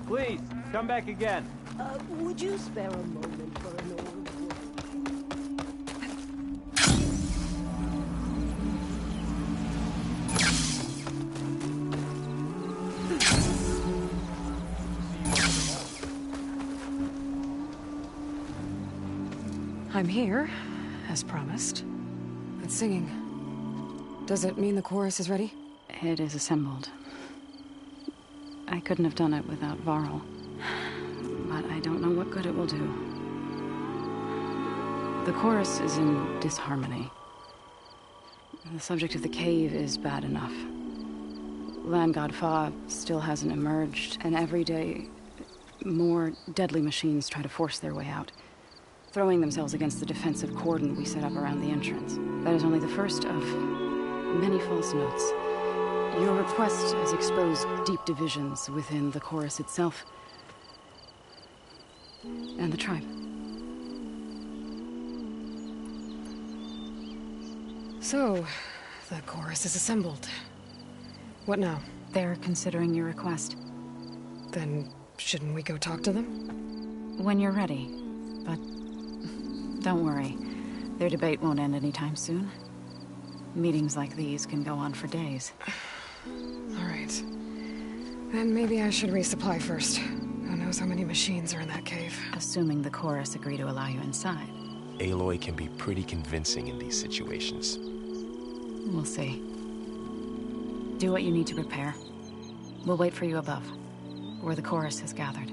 Please, come back again. Would you spare a moment for an old I'm here, as promised. It's singing. Does it mean the chorus is ready? It is assembled. I couldn't have done it without Varl. But I don't know what good it will do. The chorus is in disharmony. The subject of the cave is bad enough. Land God Fa still hasn't emerged, and every day, more deadly machines try to force their way out, throwing themselves against the defensive cordon we set up around the entrance. That is only the first of many false notes. Your request has exposed deep divisions within the chorus itself and the tribe. So, the chorus is assembled. What now? They're considering your request. Then, shouldn't we go talk to them? When you're ready. But don't worry. Their debate won't end anytime soon. Meetings like these can go on for days. All right. Then maybe I should resupply first. Who knows how many machines are in that cave? Assuming the chorus agree to allow you inside. Aloy can be pretty convincing in these situations. We'll see. Do what you need to prepare. We'll wait for you above, where the chorus has gathered.